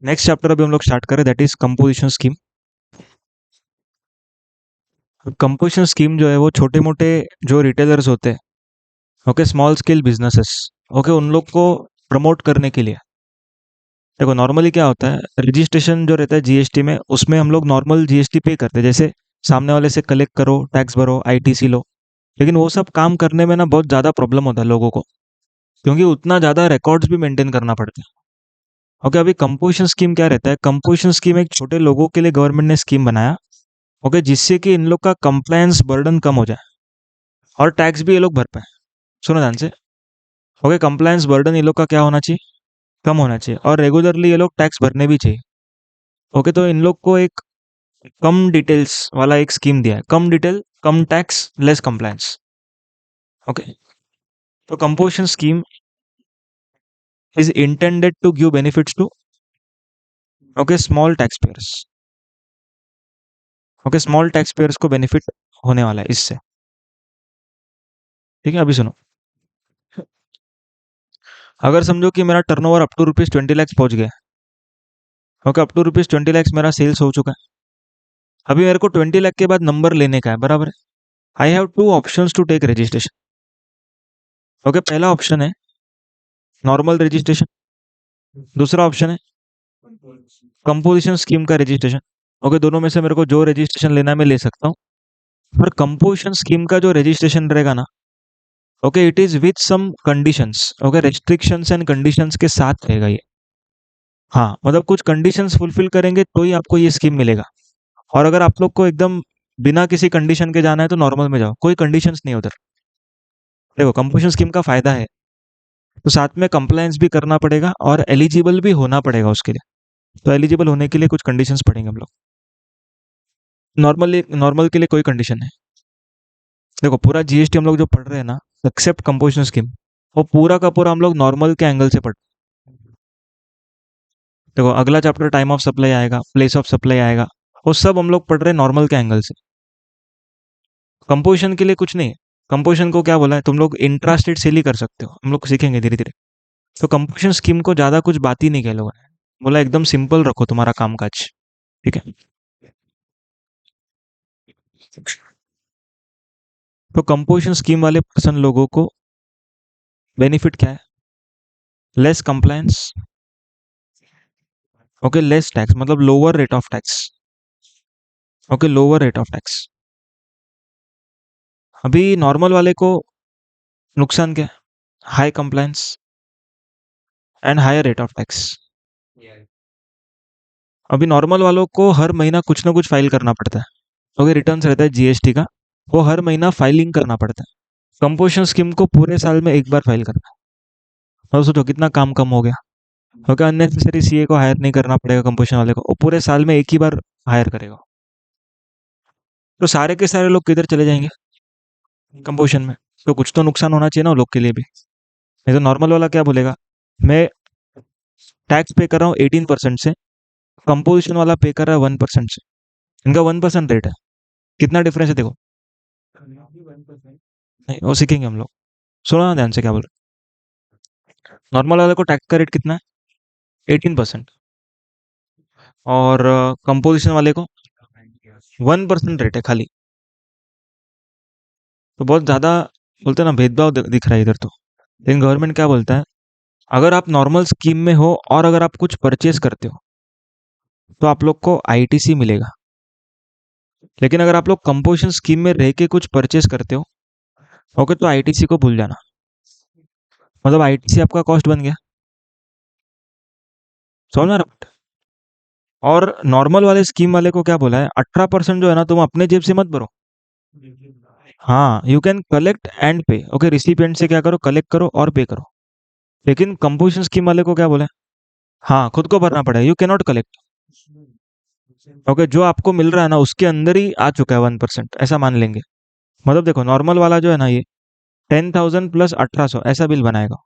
Next chapter अभी हम लोग स्टार्ट करें, that is composition scheme. Composition scheme जो है वो छोटे मोटे जो रिटेलर्स होते हैं, okay, small scale businesses, okay, उन लोग को प्रमोट करने के लिए। देखो नॉर्मली क्या होता है, रजिस्ट्रेशन जो रहता है जीएसटी में, उसमें हम लोग नॉर्मल जीएसटी पे करते हैं, जैसे सामने वाले से कलेक्ट करो, टैक्स भरो, आईटीसी लो। लेकिन वो सब काम करने में ना बहुत ज़्यादा प्रॉब्लम होता है लोगों को, क्योंकि उतना ज़्यादा रिकॉर्ड्स भी मेंटेन करना पड़ता है। ओके, अभी कंपोजिशन स्कीम क्या रहता है, कंपोजिशन स्कीम एक छोटे लोगों के लिए गवर्नमेंट ने स्कीम बनाया, ओके, जिससे कि इन लोग का कंप्लायंस बर्डन कम हो जाए और टैक्स भी ये लोग भर पाए। सुनो ध्यान से। ओके, कंप्लायंस बर्डन ये लोग का क्या होना चाहिए, कम होना चाहिए, और रेगुलरली ये लोग टैक्स भरने भी चाहिए। ओके, तो इन लोग को एक कम डिटेल्स वाला एक स्कीम दिया है, कम डिटेल कम टैक्स लेस कंप्लायंस। ओके, तो composition scheme is intended to give benefits to, okay, small taxpayers. Okay, small taxpayers को बेनिफिट होने वाला है इससे। ठीक है, अभी सुनो। अगर समझो कि मेरा टर्नओवर अप टू ₹20 लाख पहुंच गया। ओके, अप टू ₹20 लाख मेरा सेल्स हो चुका है। अभी मेरे को 20 लाख के बाद नंबर लेने का है, बराबर है। I have two options to take registration. Okay, पहला ऑप्शन है नॉर्मल रजिस्ट्रेशन, दूसरा ऑप्शन है कंपोजिशन स्कीम का रजिस्ट्रेशन। ओके, दोनों में से मेरे को जो रजिस्ट्रेशन लेना है मैं ले सकता हूँ। पर कंपोजिशन स्कीम का जो रजिस्ट्रेशन रहेगा ना, okay, it is with some conditions, okay, restrictions and conditions के साथ रहेगा ये। हाँ, मतलब कुछ कंडीशंस फुलफिल करेंगे तो ही आपको ये स्कीम मिलेगा। और अगर आप लोग को एकदम बिना किसी कंडीशन के जाना है तो नॉर्मल में जाओ, कोई कंडीशंस नहीं है उधर। देखो कंपोजिशन स्कीम का फायदा है, तो साथ में कंप्लायंस भी करना पड़ेगा और एलिजिबल भी होना पड़ेगा उसके लिए। तो एलिजिबल होने के लिए कुछ कंडीशंस पड़ेंगे हम लोग। नॉर्मल के लिए कोई कंडीशन नहीं। देखो पूरा जीएसटी हम लोग जो पढ़ रहे हैं ना, एक्सेप्ट कंपोजिशन स्कीम, वो पूरा का पूरा हम लोग नॉर्मल के एंगल से पढ़। देखो अगला चैप्टर टाइम ऑफ सप्लाई आएगा, प्लेस ऑफ सप्लाई आएगा, वो सब हम लोग पढ़ रहे हैं नॉर्मल के एंगल से। कंपोजिशन के लिए कुछ नहीं। कंपोजिशन को क्या बोला है, तुम लोग इंट्रा स्टेट सेल ही कर सकते हो, हम लोग सीखेंगे धीरे धीरे। तो कंपोजिशन स्कीम को ज्यादा कुछ बात ही नहीं किया लोगों ने, बोला एकदम सिंपल रखो तुम्हारा काम काज। ठीक है, तो कंपोजिशन स्कीम वाले पर्सन लोगों को बेनिफिट क्या है, less compliance, okay, less tax, मतलब lower rate of tax. Okay, lower rate of tax. अभी नॉर्मल वाले को नुकसान क्या है, high compliance and higher rate of tax. अभी नॉर्मल वालों को हर महीना कुछ ना कुछ फाइल करना पड़ता है। ओके, रिटर्न्स रहता है जीएसटी का, वो हर महीना फाइलिंग करना पड़ता है। कंपोजिशन स्कीम को पूरे साल में एक बार फाइल करना है। और सोचो कितना काम कम हो गया। ओके, अननेसेसरी सीए को हायर नहीं करना पड़ेगा कंपोजिशन वाले को, वो पूरे साल में एक ही बार हायर करेगा। तो सारे के सारे लोग किधर चले जाएंगे, कंपोजिशन में। तो कुछ तो नुकसान होना चाहिए ना वो लोग के लिए भी। नहीं तो नॉर्मल वाला क्या बोलेगा, मैं टैक्स पे कर रहा हूँ 18% से, कंपोजिशन वाला पे कर रहा है 1% से। इनका 1% रेट है, कितना डिफरेंस है देखो। नहीं, वो सीखेंगे हम लोग। सुनो ना ध्यान से क्या बोल रहे। नॉर्मल वाले को टैक्स का रेट कितना है, 18%। और कंपोजिशन वाले को 1% रेट है खाली। तो बहुत ज्यादा बोलते हैं ना, भेदभाव दिख रहा है इधर तो। लेकिन गवर्नमेंट क्या बोलता है, अगर आप नॉर्मल स्कीम में हो और अगर आप कुछ परचेज करते हो तो आप लोग को आईटीसी मिलेगा। लेकिन अगर आप लोग कंपोजिशन स्कीम में रह के कुछ परचेज करते हो, ओके, तो आईटीसी को भूल जाना। मतलब आईटीसी आपका कॉस्ट बन गया, समझ में आ रहा है? और नॉर्मल वाले स्कीम वाले को क्या बोला है, 18% जो है ना तुम अपने जेब से मत भरो। हाँ, यू कैन कलेक्ट एंड पे। ओके, रिसिपिएंट से क्या करो, कलेक्ट करो और पे करो। लेकिन कंपोजिशन स्कीम वाले को क्या बोला है, हाँ खुद को भरना पड़ेगा, you can not collect. Okay, जो आपको मिल रहा है ना उसके अंदर ही आ चुका है 1%, ऐसा मान लेंगे। मतलब देखो नॉर्मल वाला जो है ना ये 10,000 प्लस 1800 ऐसा बिल बनाएगा।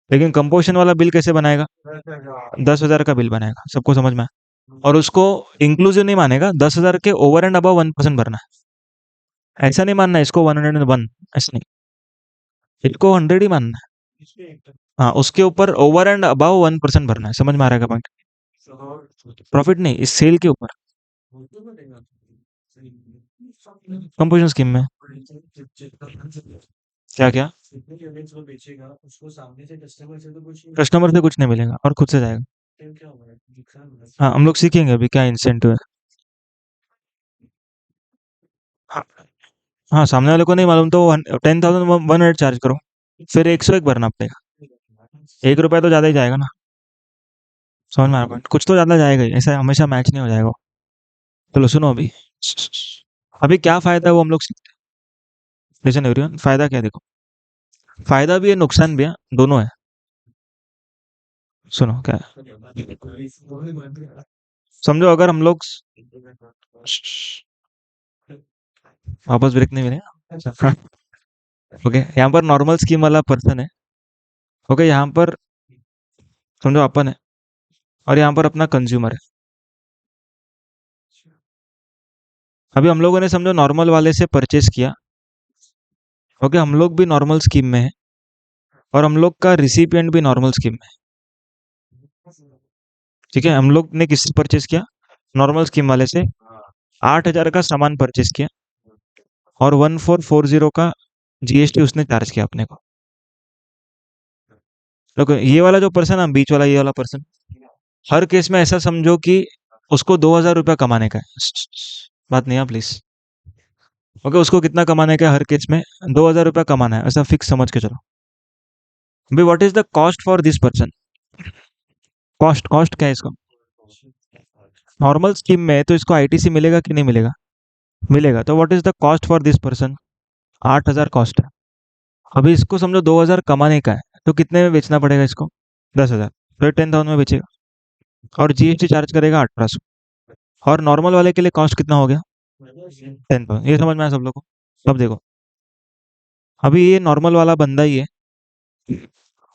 लेकिन कंपोजिशन वाला बिल कैसे बनाएगा, 10,000 का बिल बनाएगा, सबको समझ में आया? और उसको इंक्लूसिव नहीं मानेगा, 10,000 के ओवर एंड अबव 1% भरना है। ऐसा नहीं मानना है इसको 101, ऐसा नहीं, इसको 100 ही मानना है। हाँ, उसके ऊपर ओवर एंड अबाव 1% भरना है। समझ में आ रहा है पॉइंट? प्रॉफिट नहीं, इस सेल के ऊपर। कंपोजिशन स्कीम में क्या क्या? कस्टमर से कुछ नहीं मिलेगा और खुद से जाएगा। हाँ, हम लोग सीखेंगे अभी क्या इंसेंटिव है। हाँ, हाँ, सामने वाले को नहीं मालूम तो 10,000 वन एड चार्ज करो, फिर 101 भरना पड़ेगा। 1 रुपया तो ज्यादा ही जाएगा ना। समझ में आ रहा पॉइंट? कुछ तो ज्यादा जाएगा ही, ऐसा हमेशा मैच नहीं हो जाएगा। चलो सुनो अभी। अभी क्या फायदा है वो हम लोग सीखते हैं। लिसन एवरीवन, फायदा क्या है देखो। फायदा भी है, नुकसान भी है, दोनों है। सुनो क्या है। समझो अगर हम लोग वापस ब्रेक नहीं मिलेगा। ओके, यहाँ पर नॉर्मल स्कीम वाला पर्सन है। ओके, यहाँ पर समझो अपन है, और यहाँ पर अपना कंज्यूमर है। अभी हम लोगों ने समझो नॉर्मल वाले से परचेस किया। ओके, हम लोग भी नॉर्मल स्कीम में है, और हम लोग का रिसिपिएंट भी नॉर्मल स्कीम में है। ठीक है, हम लोग ने किससे परचेस किया? नॉर्मल स्कीम वाले से। 8,000 का सामान परचेस किया, और 1440 का जीएसटी उसने चार्ज किया अपने को। देखो ये वाला जो पर्सन है, बीच वाला ये वाला पर्सन, हर केस में ऐसा समझो कि उसको 2,000 रुपया कमाने का है। बात नहीं है प्लीज। ओके, उसको कितना कमाने का है हर केस में? 2,000 रुपया कमाना है, ऐसा फिक्स समझ के चलो। भाई what is the cost for this person? Cost cost क्या है इसका? नॉर्मल स्कीम में है तो इसको आईटीसी मिलेगा कि नहीं मिलेगा? मिलेगा। तो what is the cost for this person? 8,000 cost है। अभी इसको समझो 2,000 कमाने का है, तो कितने में बेचना पड़ेगा इसको? 10,000। तो 10,000 में बेचेगा, और जीएसटी चार्ज करेगा 1,800। और नॉर्मल वाले के लिए कॉस्ट कितना हो गया? 10,000। ये समझ में आया सब लोग को? अब देखो, अभी ये नॉर्मल वाला बंदा ही है,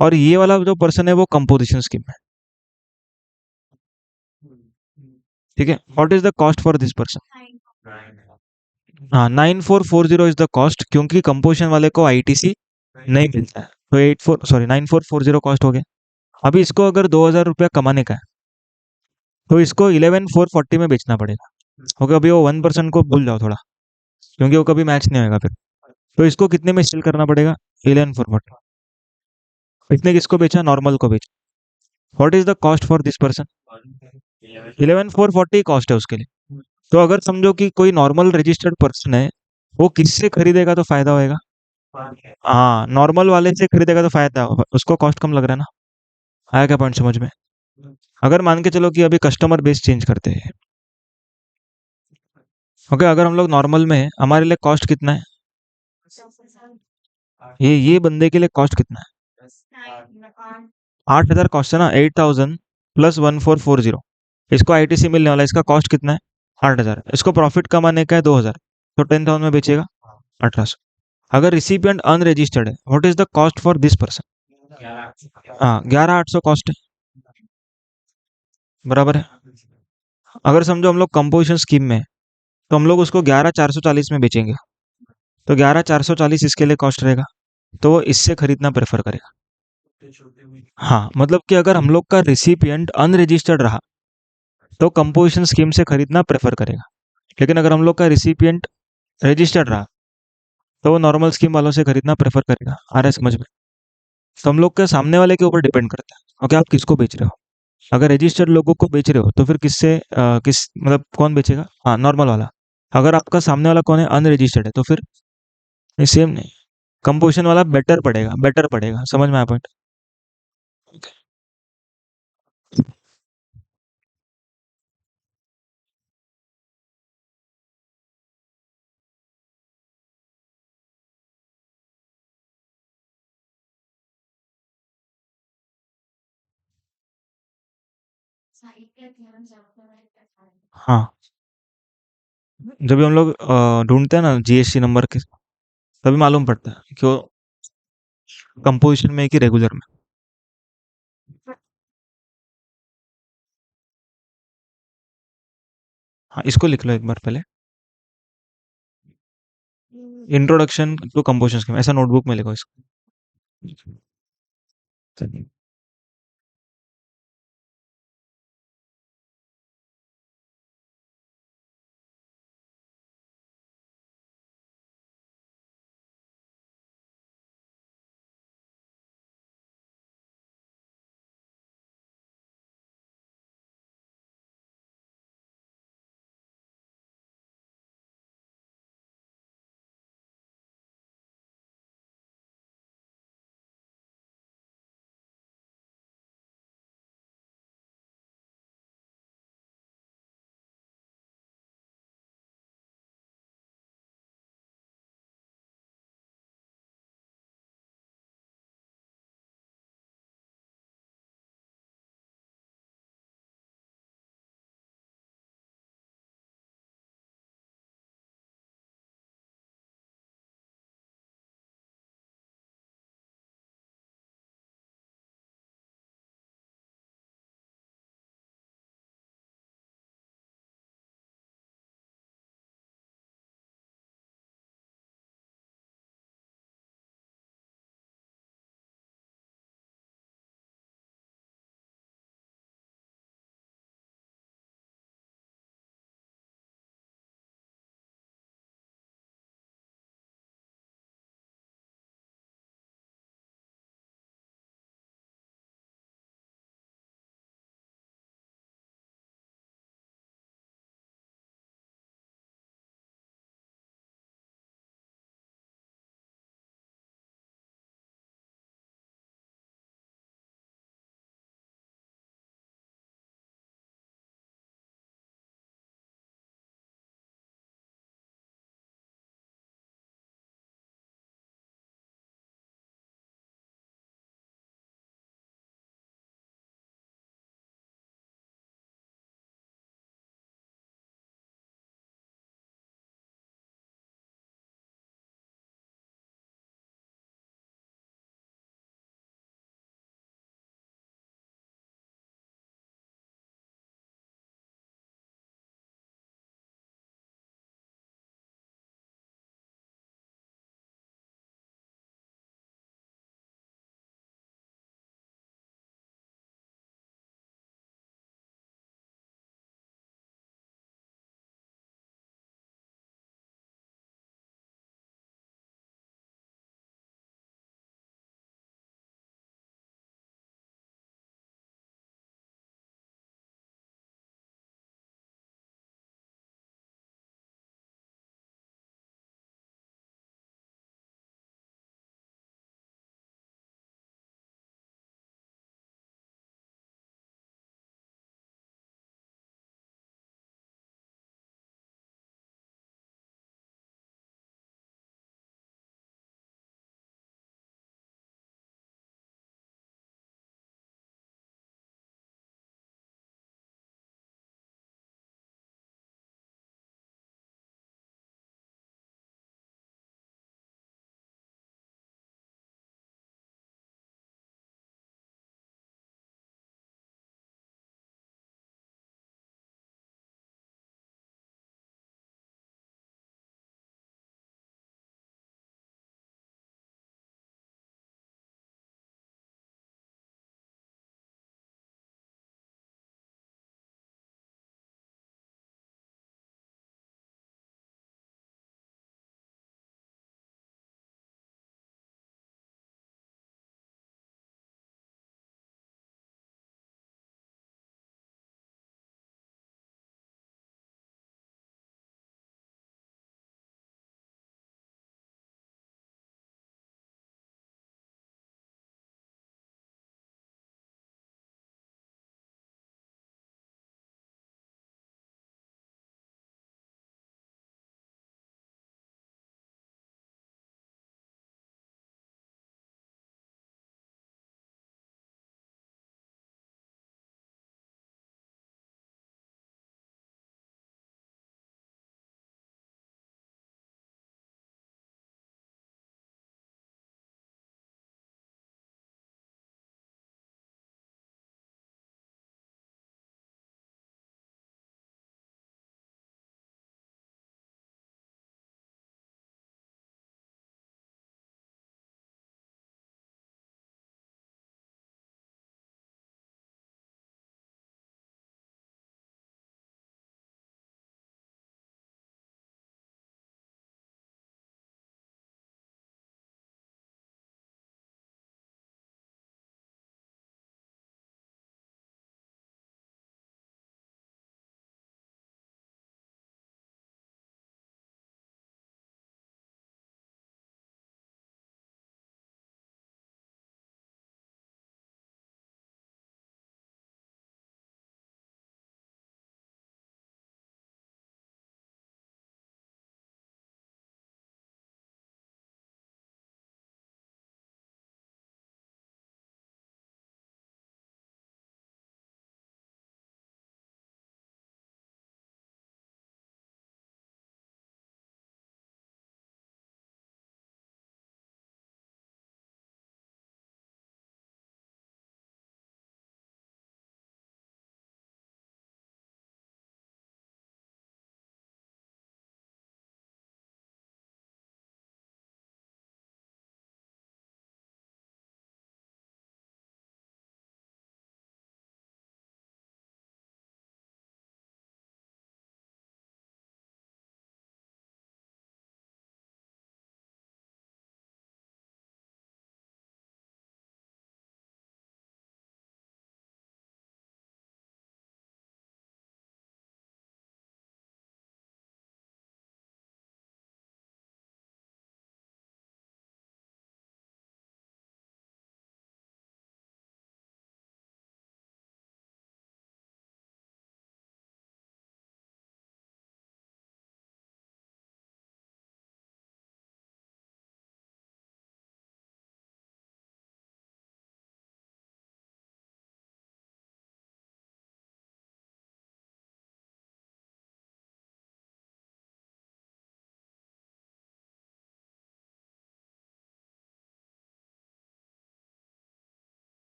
और ये वाला जो पर्सन है वो कंपोजिशन स्कीम में। ठीक है, what is the cost for this person? हाँ, 9,440 इज द कॉस्ट, क्योंकि कंपोजिशन वाले को आईटीसी नहीं मिलता है। तो 9,440 कॉस्ट हो गया। अभी इसको अगर 2,000 रुपया कमाने का है, तो इसको 11,440 में बेचना पड़ेगा। ओके, अभी वो 1% को भूल जाओ थोड़ा, क्योंकि वो कभी मैच नहीं होगा फिर। तो इसको कितने में सेल करना पड़ेगा? 11,440। इसने किसको बेचा? नॉर्मल को बेचा। What is the cost for this person? 11,440 cost है उसके लिए। तो अगर समझो कि कोई नॉर्मल रजिस्टर्ड पर्सन है, वो किससे खरीदेगा तो फायदा होएगा? हाँ, नॉर्मल वाले से खरीदेगा तो फायदा होगा, उसको कॉस्ट कम लग रहा है ना। आया क्या पॉइंट समझ में? अगर मान के चलो कि अभी कस्टमर बेस चेंज करते हैं। ओके, अगर हम लोग नॉर्मल में है, हमारे लिए कॉस्ट कितना है? ये बंदे के लिए कॉस्ट कितना है? 8,000 कॉस्ट है ना। 8,000 प्लस 1,440, इसको आईटीसी मिलने वाला है, इसका कॉस्ट कितना है? 8,000। इसको प्रॉफिट कमाने का है 2,000, तो 10,000 में बेचेगा 1,800। अगर रिसिपिएंट अनरजिस्टर्ड है, what is the cost for this person? हाँ, 11,800 कॉस्ट है। बराबर है। अगर समझो हम लोग कंपोजिशन स्कीम में है, तो हम लोग उसको 11,440 में बेचेंगे, तो 11,440 इसके लिए कॉस्ट रहेगा, तो वो इससे खरीदना प्रेफर करेगा। हाँ, मतलब कि अगर हम लोग का रिसिपिएंट अनरजिस्टर्ड रहा, तो कंपोजिशन स्कीम से खरीदना प्रेफर करेगा। लेकिन अगर हम लोग का रिसिपिएंट रजिस्टर्ड रहा, तो वो नॉर्मल स्कीम वालों से खरीदना प्रेफर करेगा। आ रहा है समझ में? तो हम लोग के सामने वाले के ऊपर डिपेंड करता है, ओके, आप किसको बेच रहे हो। अगर रजिस्टर्ड लोगों को बेच रहे हो, तो फिर किससे किस मतलब कौन बेचेगा? हाँ, नॉर्मल वाला। अगर आपका सामने वाला कौन है? अनरजिस्टर्ड है, तो फिर सेम नहीं, कंपोजिशन वाला बेटर पड़ेगा, बेटर पड़ेगा। समझ में आया पॉइंट? हाँ, जब भी हम लोग ढूंढते हैं ना जीएसटी नंबर के, तभी मालूम पड़ता है कि वो कंपोजिशन में है कि रेगुलर में। हाँ, इसको लिख लो एक बार पहले। इंट्रोडक्शन टू कंपोजिशन स्कीम, ऐसा नोटबुक में लिखो इसको। चलिए।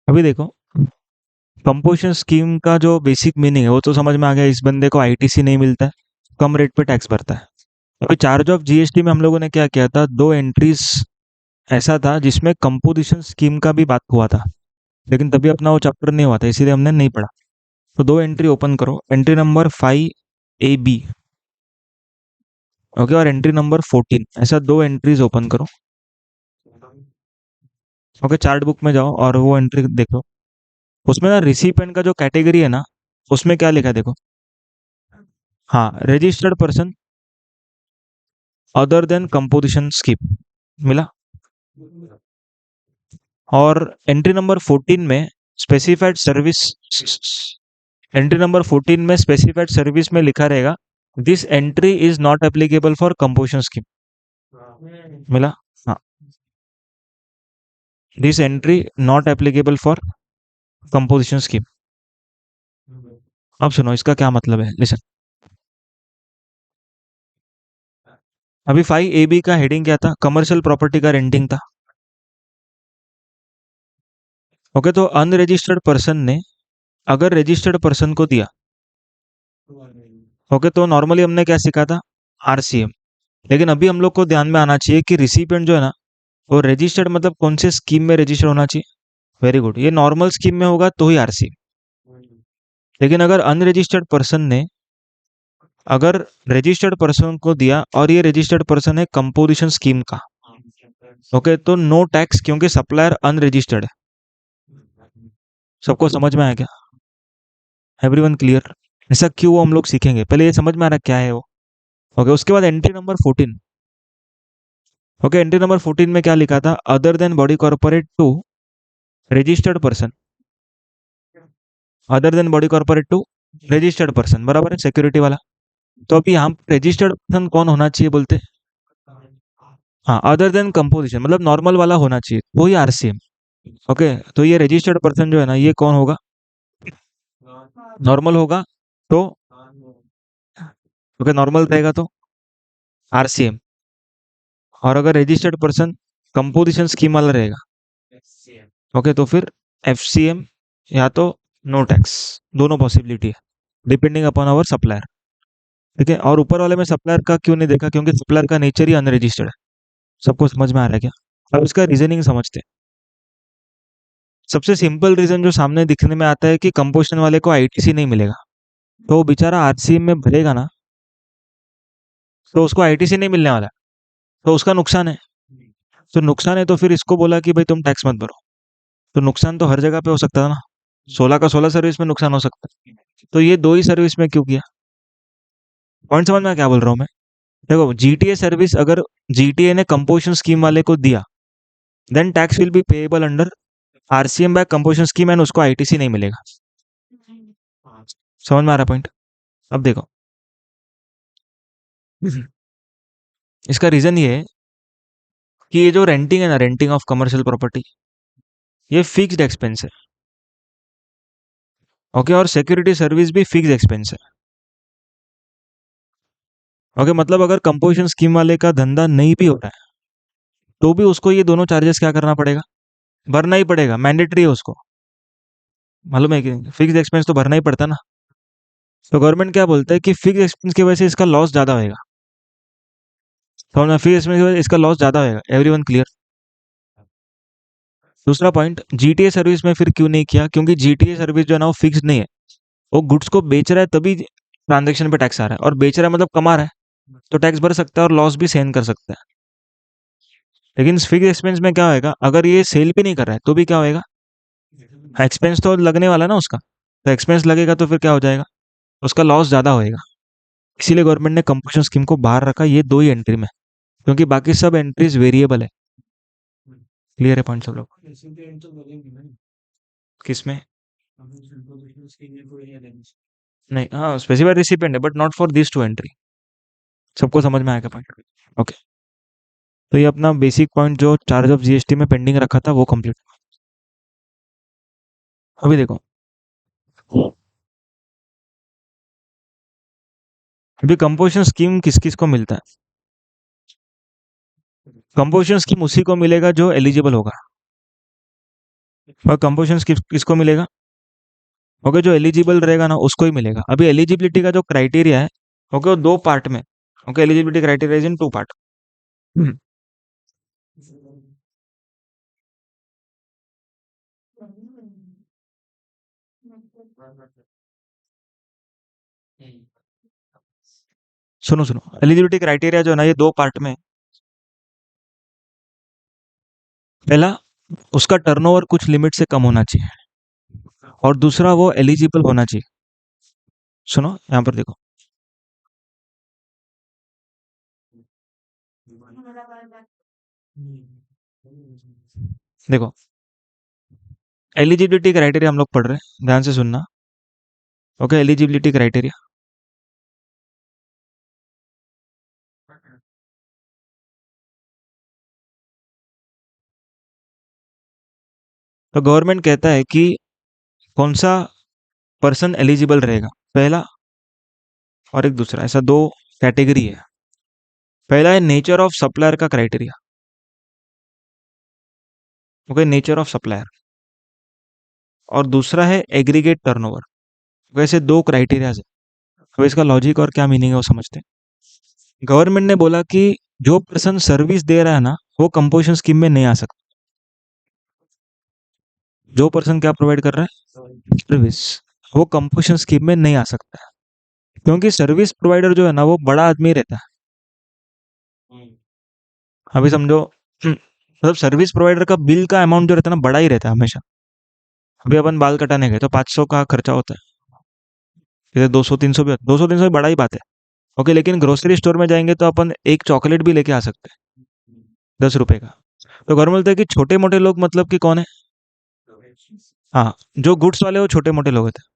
अभी देखो, कंपोजिशन स्कीम का जो बेसिक मीनिंग है वो तो समझ में आ गया। इस बंदे को आईटीसी नहीं मिलता है, कम रेट पे टैक्स भरता है। अभी चार्ज ऑफ जीएसटी में हम लोगों ने क्या किया था, दो एंट्रीज ऐसा था जिसमें कंपोजिशन स्कीम का भी बात हुआ था, लेकिन तभी अपना वो चैप्टर नहीं हुआ था, इसीलिए हमने नहीं पढ़ा। तो दो एंट्री ओपन करो, एंट्री नंबर 5 AB, ओके, और एंट्री नंबर 14, ऐसा दो एंट्रीज ओपन करो। ओके, चार्ट बुक में जाओ और वो एंट्री देखो। उसमें ना रिसिपेंट का जो कैटेगरी है ना, उसमें क्या लिखा है देखो। हाँ, registered person other then composition scheme मिला। और एंट्री नंबर 14 में स्पेसिफाइड सर्विस, एंट्री नंबर 14 में स्पेसिफाइड सर्विस में लिखा रहेगा, this entry is not applicable for composition scheme. मिला। हाँ, this entry not applicable for composition scheme. अब सुनो इसका क्या मतलब है, लिसन। अभी 5AB का हेडिंग क्या था, कमर्शियल प्रॉपर्टी का रेंटिंग था। ओके, तो अनरजिस्टर्ड पर्सन ने अगर रजिस्टर्ड पर्सन को दिया, ओके, तो नॉर्मली हमने क्या सीखा था, आरसीएम। लेकिन अभी हम लोग को ध्यान में आना चाहिए कि रिसिपेंट जो है ना, वो रजिस्टर्ड मतलब कौन से स्कीम में रजिस्टर होना चाहिए। वेरी गुड, ये नॉर्मल स्कीम में होगा तो ही आरसीएम। लेकिन अगर अनरजिस्टर्ड पर्सन ने अगर रजिस्टर्ड पर्सन को दिया और ये रजिस्टर्ड पर्सन है कंपोजिशन स्कीम का, ओके, तो नो टैक्स, क्योंकि सप्लायर अनरजिस्टर्ड है। सबको समझ में आया क्या? Everyone clear? ऐसा क्यों वो हम लोग सीखेंगे, पहले ये समझ में आ रहा है क्या है वो। ओके, उसके बाद entry number 14। Okay, entry number 14 में क्या लिखा था, other than body corporate to registered person, other than body corporate to registered person, बराबर है, सिक्योरिटी वाला। तो अभी यहाँ रजिस्टर्ड पर्सन कौन होना चाहिए बोलते? हाँ, अदर देन कंपोजिशन मतलब नॉर्मल वाला होना चाहिए, वही आरसीएम। ओके, तो ये रजिस्टर्ड पर्सन जो है ना, ये कौन होगा, नॉर्मल होगा। तो ओके, नॉर्मल रहेगा तो आरसीएम। और अगर रजिस्टर्ड पर्सन कंपोजिशन स्कीम वाला रहेगा, ओके, तो फिर एफसीएम या तो नो टैक्स, दोनों पॉसिबिलिटी है, डिपेंडिंग अपॉन आवर सप्लायर। ठीक है, और ऊपर वाले में सप्लायर का क्यों नहीं देखा, क्योंकि सप्लायर का नेचर ही अनरजिस्टर्ड है। सबको समझ में आ रहा है क्या? अब इसका रीजनिंग समझते हैं। सबसे सिंपल रीजन जो सामने दिखने में आता है कि कंपोजिशन वाले को आईटीसी नहीं मिलेगा, तो वो बेचारा आरसीएम में भरेगा ना, तो उसको आईटीसी नहीं मिलने वाला, तो उसका नुकसान है। तो नुकसान है, तो फिर इसको बोला कि भाई तुम टैक्स मत भरो। तो नुकसान तो हर जगह पे हो सकता था ना, 16 का 16 सर्विस में नुकसान हो सकता है, तो ये दो ही सर्विस में क्यों किया? पॉइंट समझ में आया क्या बोल रहा हूँ मैं? देखो, जीटीए सर्विस अगर जीटीए ने कंपोजिशन स्कीम वाले को दिया, then tax will be payable under RCM by composition scheme and उसको आईटीसी नहीं मिलेगा। समझ में आ रहा पॉइंट? अब देखो, इसका रीजन ये है कि ये जो रेंटिंग है ना, रेंटिंग ऑफ कमर्शियल प्रॉपर्टी, ये फिक्स्ड एक्सपेंस है। ओके, और सिक्योरिटी सर्विस भी फिक्स एक्सपेंस है। ओके, मतलब अगर कंपोजिशन स्कीम वाले का धंधा नहीं भी हो रहा है, तो भी उसको ये दोनों चार्जेस क्या करना पड़ेगा, भरना ही पड़ेगा, मैंडेटरी है उसको। मालूम है कि फिक्स एक्सपेंस तो भरना ही पड़ता ना। तो गवर्नमेंट क्या बोलता है कि फिक्स एक्सपेंस की वजह से इसका लॉस ज्यादा होगा। तो ना, फिक्स एक्सपेंस की वजह से इसका लॉस ज्यादा होगा। Everyone clear? दूसरा पॉइंट, जीटीए सर्विस में फिर क्यों नहीं किया, क्योंकि जीटीए सर्विस जो है ना, वो फिक्स नहीं है। वो गुड्स को बेच रहा है तभी ट्रांजेक्शन पे टैक्स आ रहा है, और बेच रहा है मतलब कमा रहा है, तो टैक्स भर सकता है और लॉस भी सहन कर सकता है। लेकिन फिक्स एक्सपेंस में क्या होएगा, अगर ये सेल भी नहीं कर रहा है तो भी क्या होएगा, एक्सपेंस तो लगने वाला है ना उसका। तो एक्सपेंस लगेगा तो फिर क्या हो जाएगा, उसका लॉस ज्यादा होएगा। इसीलिए गवर्नमेंट ने कंपोजिशन स्कीम को बाहर रखा ये दो ही एंट्री में, क्योंकि बाकी सब एंट्रीज वेरिएबल है। क्लियर है पॉइंट सब लोग? किसमें? नहीं, हाँ, स्पेसिफाइड रिसिपिएंट है but not for this two entry. सबको समझ में आएगा पॉइंट? ओके, तो ये अपना बेसिक पॉइंट जो चार्ज ऑफ जीएसटी में पेंडिंग रखा था वो कंप्लीट। अभी देखो, अभी कंपोजिशन स्कीम किस किस को मिलता है? कंपोजिशन स्कीम उसी को मिलेगा जो एलिजिबल होगा। और कंपोजिशन किसको मिलेगा? ओके, जो एलिजिबल रहेगा ना उसको ही मिलेगा। अभी एलिजिबिलिटी का जो क्राइटेरिया है, ओके, वो दो पार्ट में। Okay, eligibility criteria is in two part. सुनो सुनो, एलिजिबिलिटी क्राइटेरिया जो है ना, ये दो पार्ट में है। पहला, उसका टर्नओवर कुछ लिमिट से कम होना चाहिए, और दूसरा वो एलिजिबल होना चाहिए। सुनो यहाँ पर देखो। देखो, एलिजिबिलिटी क्राइटेरिया हम लोग पढ़ रहे हैं, ध्यान से सुनना। Okay, eligibility criteria. तो गवर्नमेंट कहता है कि कौन सा पर्सन एलिजिबल रहेगा, पहला और एक दूसरा, ऐसा दो कैटेगरी है। पहला है नेचर ऑफ सप्लायर का criteria. Okay, nature of supplier. और दूसरा है एग्रीगेट टर्नओवर। वैसे दो क्राइटेरियाज है। अब इसका लॉजिक और क्या मीनिंग है वो समझते हैं। गवर्नमेंट ने बोला कि जो पर्सन सर्विस दे रहा है ना, वो कंपोजिशन स्कीम में नहीं आ सकता। जो पर्सन क्या प्रोवाइड कर रहा है, सर्विस, वो कंपोजिशन स्कीम में नहीं आ सकता है। क्योंकि सर्विस प्रोवाइडर जो है ना, वो बड़ा आदमी रहता है। अभी समझो, मतलब सर्विस प्रोवाइडर का बिल का अमाउंट जो रहता है ना, बड़ा ही रहता है हमेशा। अभी अपन बाल कटाने गए तो 500 का खर्चा होता है, इधर 200 300 भी, 200 300 भी बड़ा ही बात है। ओके, लेकिन ग्रोसरी स्टोर में जाएंगे तो अपन एक चॉकलेट भी लेके आ सकते हैं, 10 रुपए का। तो गवर्नमेंट बोलता है कि छोटे मोटे लोग मतलब कि कौन है? हाँ, जो गुड्स वाले वो छोटे मोटे लोग होते हैं।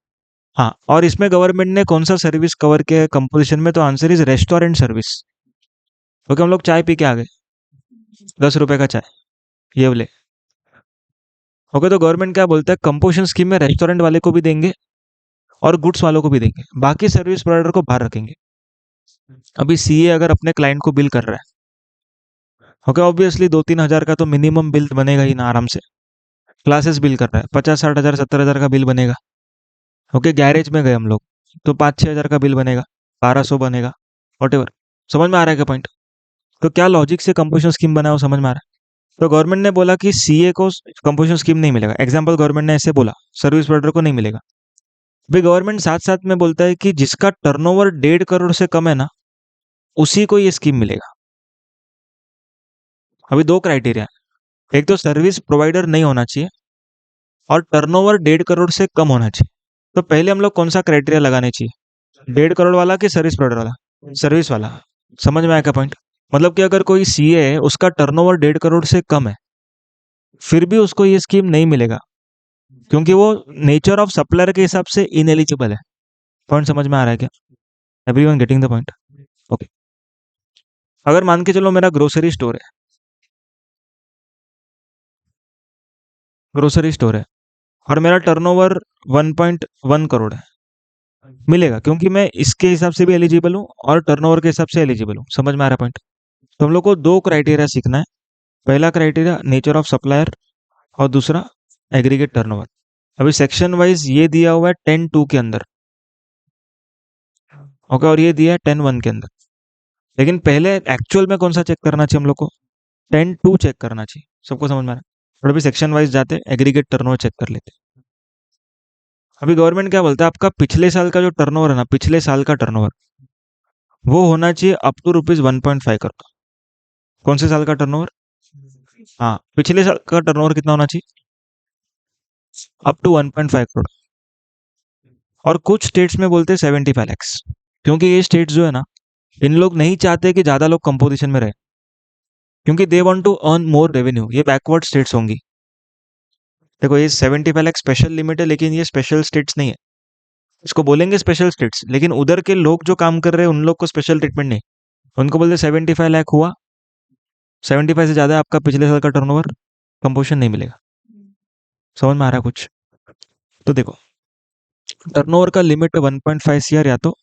हाँ, और इसमें गवर्नमेंट ने कौन सा सर्विस कवर किया है कंपोजिशन में? तो answer is restaurant service. Okay, हम लोग चाय पी के आ गए, 10 रुपए का चाय, ये बोले। ओके, तो गवर्नमेंट क्या बोलता है, कंपोजिशन स्कीम में रेस्टोरेंट वाले को भी देंगे और गुड्स वालों को भी देंगे, बाकी सर्विस प्रोवाइडर को बाहर रखेंगे। अभी सीए अगर अपने क्लाइंट को बिल कर रहा है, ओके, ऑब्वियसली 2-3 हजार का तो मिनिमम बिल बनेगा ही ना, आराम से। क्लासेस बिल कर रहा है, 50-60 हजार 70 हजार का बिल बनेगा। ओके, गैरेज में गए हम लोग तो 5-6 हजार का बिल बनेगा, 1200 बनेगा, वॉट एवर। समझ में आ रहा है क्या पॉइंट? तो क्या लॉजिक से कंपोजिशन स्कीम बना है वो समझ में आ रहा है? तो गवर्नमेंट ने बोला कि सीए को कंपोजिशन स्कीम नहीं मिलेगा, एग्जाम्पल गवर्नमेंट ने ऐसे बोला, सर्विस प्रोवाइडर को नहीं मिलेगा। भाई गवर्नमेंट साथ साथ में बोलता है कि जिसका टर्नओवर 1.5 करोड़ से कम है ना, उसी को ये स्कीम मिलेगा। अभी दो क्राइटेरिया है, एक तो सर्विस प्रोवाइडर नहीं होना चाहिए, और टर्नओवर 1.5 करोड़ से कम होना चाहिए। तो पहले हम लोग कौन सा क्राइटेरिया लगाने चाहिए, 1.5 करोड़ वाला कि सर्विस प्रोवाइडर वाला? सर्विस वाला। समझ में आया क्या पॉइंट? मतलब कि अगर कोई सीए है, उसका टर्नओवर 1.5 करोड़ से कम है, फिर भी उसको ये स्कीम नहीं मिलेगा, क्योंकि वो नेचर ऑफ सप्लायर के हिसाब से इनएलिजिबल है। पॉइंट समझ में आ रहा है क्या? Everyone getting the point? Okay, अगर मान के चलो मेरा ग्रोसरी स्टोर है और मेरा टर्नओवर 1.1 करोड़ है, मिलेगा, क्योंकि मैं इसके हिसाब से भी एलिजिबल हूँ और टर्नओवर के हिसाब से एलिजिबल हूँ। समझ में आ रहा है पॉइंट? तो हम लोग को दो क्राइटेरिया सीखना है। पहला क्राइटेरिया नेचर ऑफ सप्लायर, और दूसरा एग्रीगेट टर्नओवर। अभी सेक्शन वाइज ये दिया हुआ है 10(2) के अंदर, ओके, और ये दिया है 10(1) के अंदर। लेकिन पहले एक्चुअल में कौन सा चेक करना चाहिए हम लोग को? 10(2) चेक करना चाहिए। सबको समझ में आ रहा है? और अभी सेक्शन वाइज जाते, एग्रीगेट टर्नओवर चेक कर लेते। अभी गवर्नमेंट क्या बोलता है, आपका पिछले साल का जो टर्नओवर है ना, पिछले साल का टर्नओवर, वो होना चाहिए अप टू ₹1.5 करोड़। कौन से साल का टर्नओवर? हाँ, पिछले साल का टर्नओवर कितना होना चाहिए? Up to 1.5 crore. और कुछ स्टेट्स में बोलते हैं 75 lakhs, क्योंकि ये स्टेट्स जो है ना, इन लोग नहीं चाहते कि ज्यादा लोग कंपोजिशन में रहे, क्योंकि they want to earn more revenue. ये बैकवर्ड स्टेट्स होंगी। देखो, ये 75 लाख स्पेशल लिमिट है, लेकिन ये स्पेशल स्टेट्स नहीं है। इसको बोलेंगे स्पेशल स्टेट्स, लेकिन उधर के लोग जो काम कर रहे हैं उन लोग को स्पेशल ट्रीटमेंट नहीं। उनको बोलते 75 लाख हुआ, 75 से ज्यादा है आपका पिछले साल का टर्नओवर, कंपोजिशन नहीं मिलेगा। समझ में आ रहा है कुछ? तो देखो, टर्नओवर का लिमिट है 1.5 CR या तो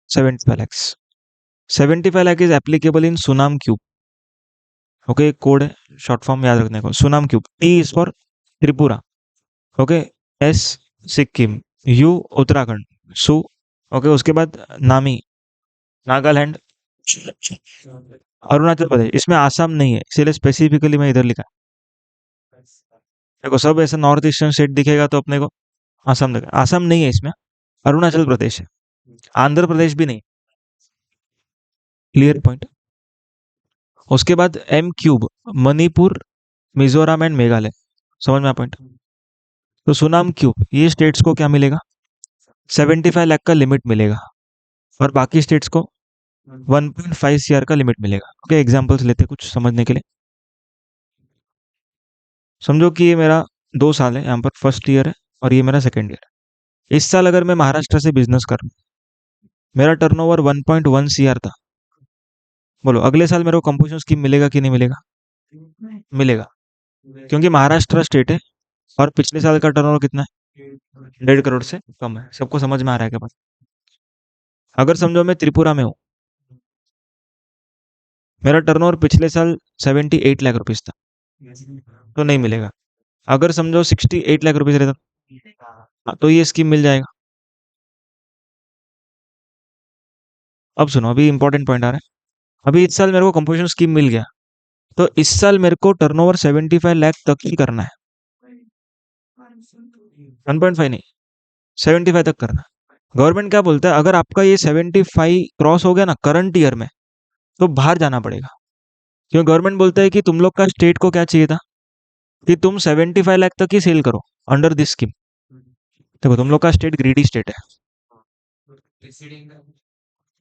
75 lakhs। 75 lakh is applicable in Sunam cube. Okay, code है, शॉर्ट फॉर्म याद रखने को, Sunam cube. T is for Tripura. Okay, S Sikkim, you Uttarakhand, सु ओके, उसके बाद नामी नागालैंड, अरुणाचल प्रदेश। इसमें आसाम नहीं है, इसीलिए स्पेसिफिकली मैं इधर लिखा। देखो सब ऐसा नॉर्थ ईस्टर्न स्टेट दिखेगा तो अपने को आसाम दिखेगा। आसाम नहीं है इसमें, अरुणाचल प्रदेश है। आंध्र प्रदेश भी नहीं। Clear point. उसके बाद M cube, Manipur, Mizoram and Meghalaya. समझ में आ पॉइंट। तो सुनाम क्यूब, ये स्टेट्स को क्या मिलेगा? 75 लाख का लिमिट मिलेगा, और बाकी स्टेट्स को 1.5 CR का लिमिट मिलेगा। ओके, एग्जांपल्स लेते हैं कुछ समझने के लिए। समझो कि ये मेरा 2 साल है, यहाँ पर फर्स्ट ईयर है और ये मेरा सेकेंड ईयर है। इस साल अगर मैं महाराष्ट्र से बिजनेस कर रहा हूँ, मेरा टर्नओवर 1.1 CR था। बोलो अगले साल मेरे को कंपोजिशन स्कीम मिलेगा कि नहीं मिलेगा? मिलेगा, क्योंकि महाराष्ट्र स्टेट है और पिछले साल का टर्नओवर कितना है? 1.5 करोड़ से कम है। सबको समझ में आ रहा है क्या बात? अगर समझो मैं त्रिपुरा में हूँ, मेरा टर्नओवर पिछले साल 78 लाख रुपीज था, तो नहीं मिलेगा। अगर समझो 68 लाख रुपीज रहता, हाँ, तो ये स्कीम मिल जाएगा। अब सुनो, अभी इंपॉर्टेंट पॉइंट आ रहा है। अभी इस साल मेरे को कंपोजिशन स्कीम मिल गया, तो इस साल मेरे को टर्नओवर 75 लाख तक ही करना है। 1.5 नहीं, 75 तक करना है। गवर्नमेंट क्या बोलता है, अगर आपका ये 75 क्रॉस हो गया ना करंट ईयर में, तो बाहर जाना पड़ेगा। क्यों? गवर्नमेंट बोलता है कि तुम लोग का स्टेट को क्या चाहिए था कि तुम 75 लाख तक ही सेल करो अंडर दिस स्कीम। देखो तुम लोग का स्टेट ग्रीडी स्टेट है।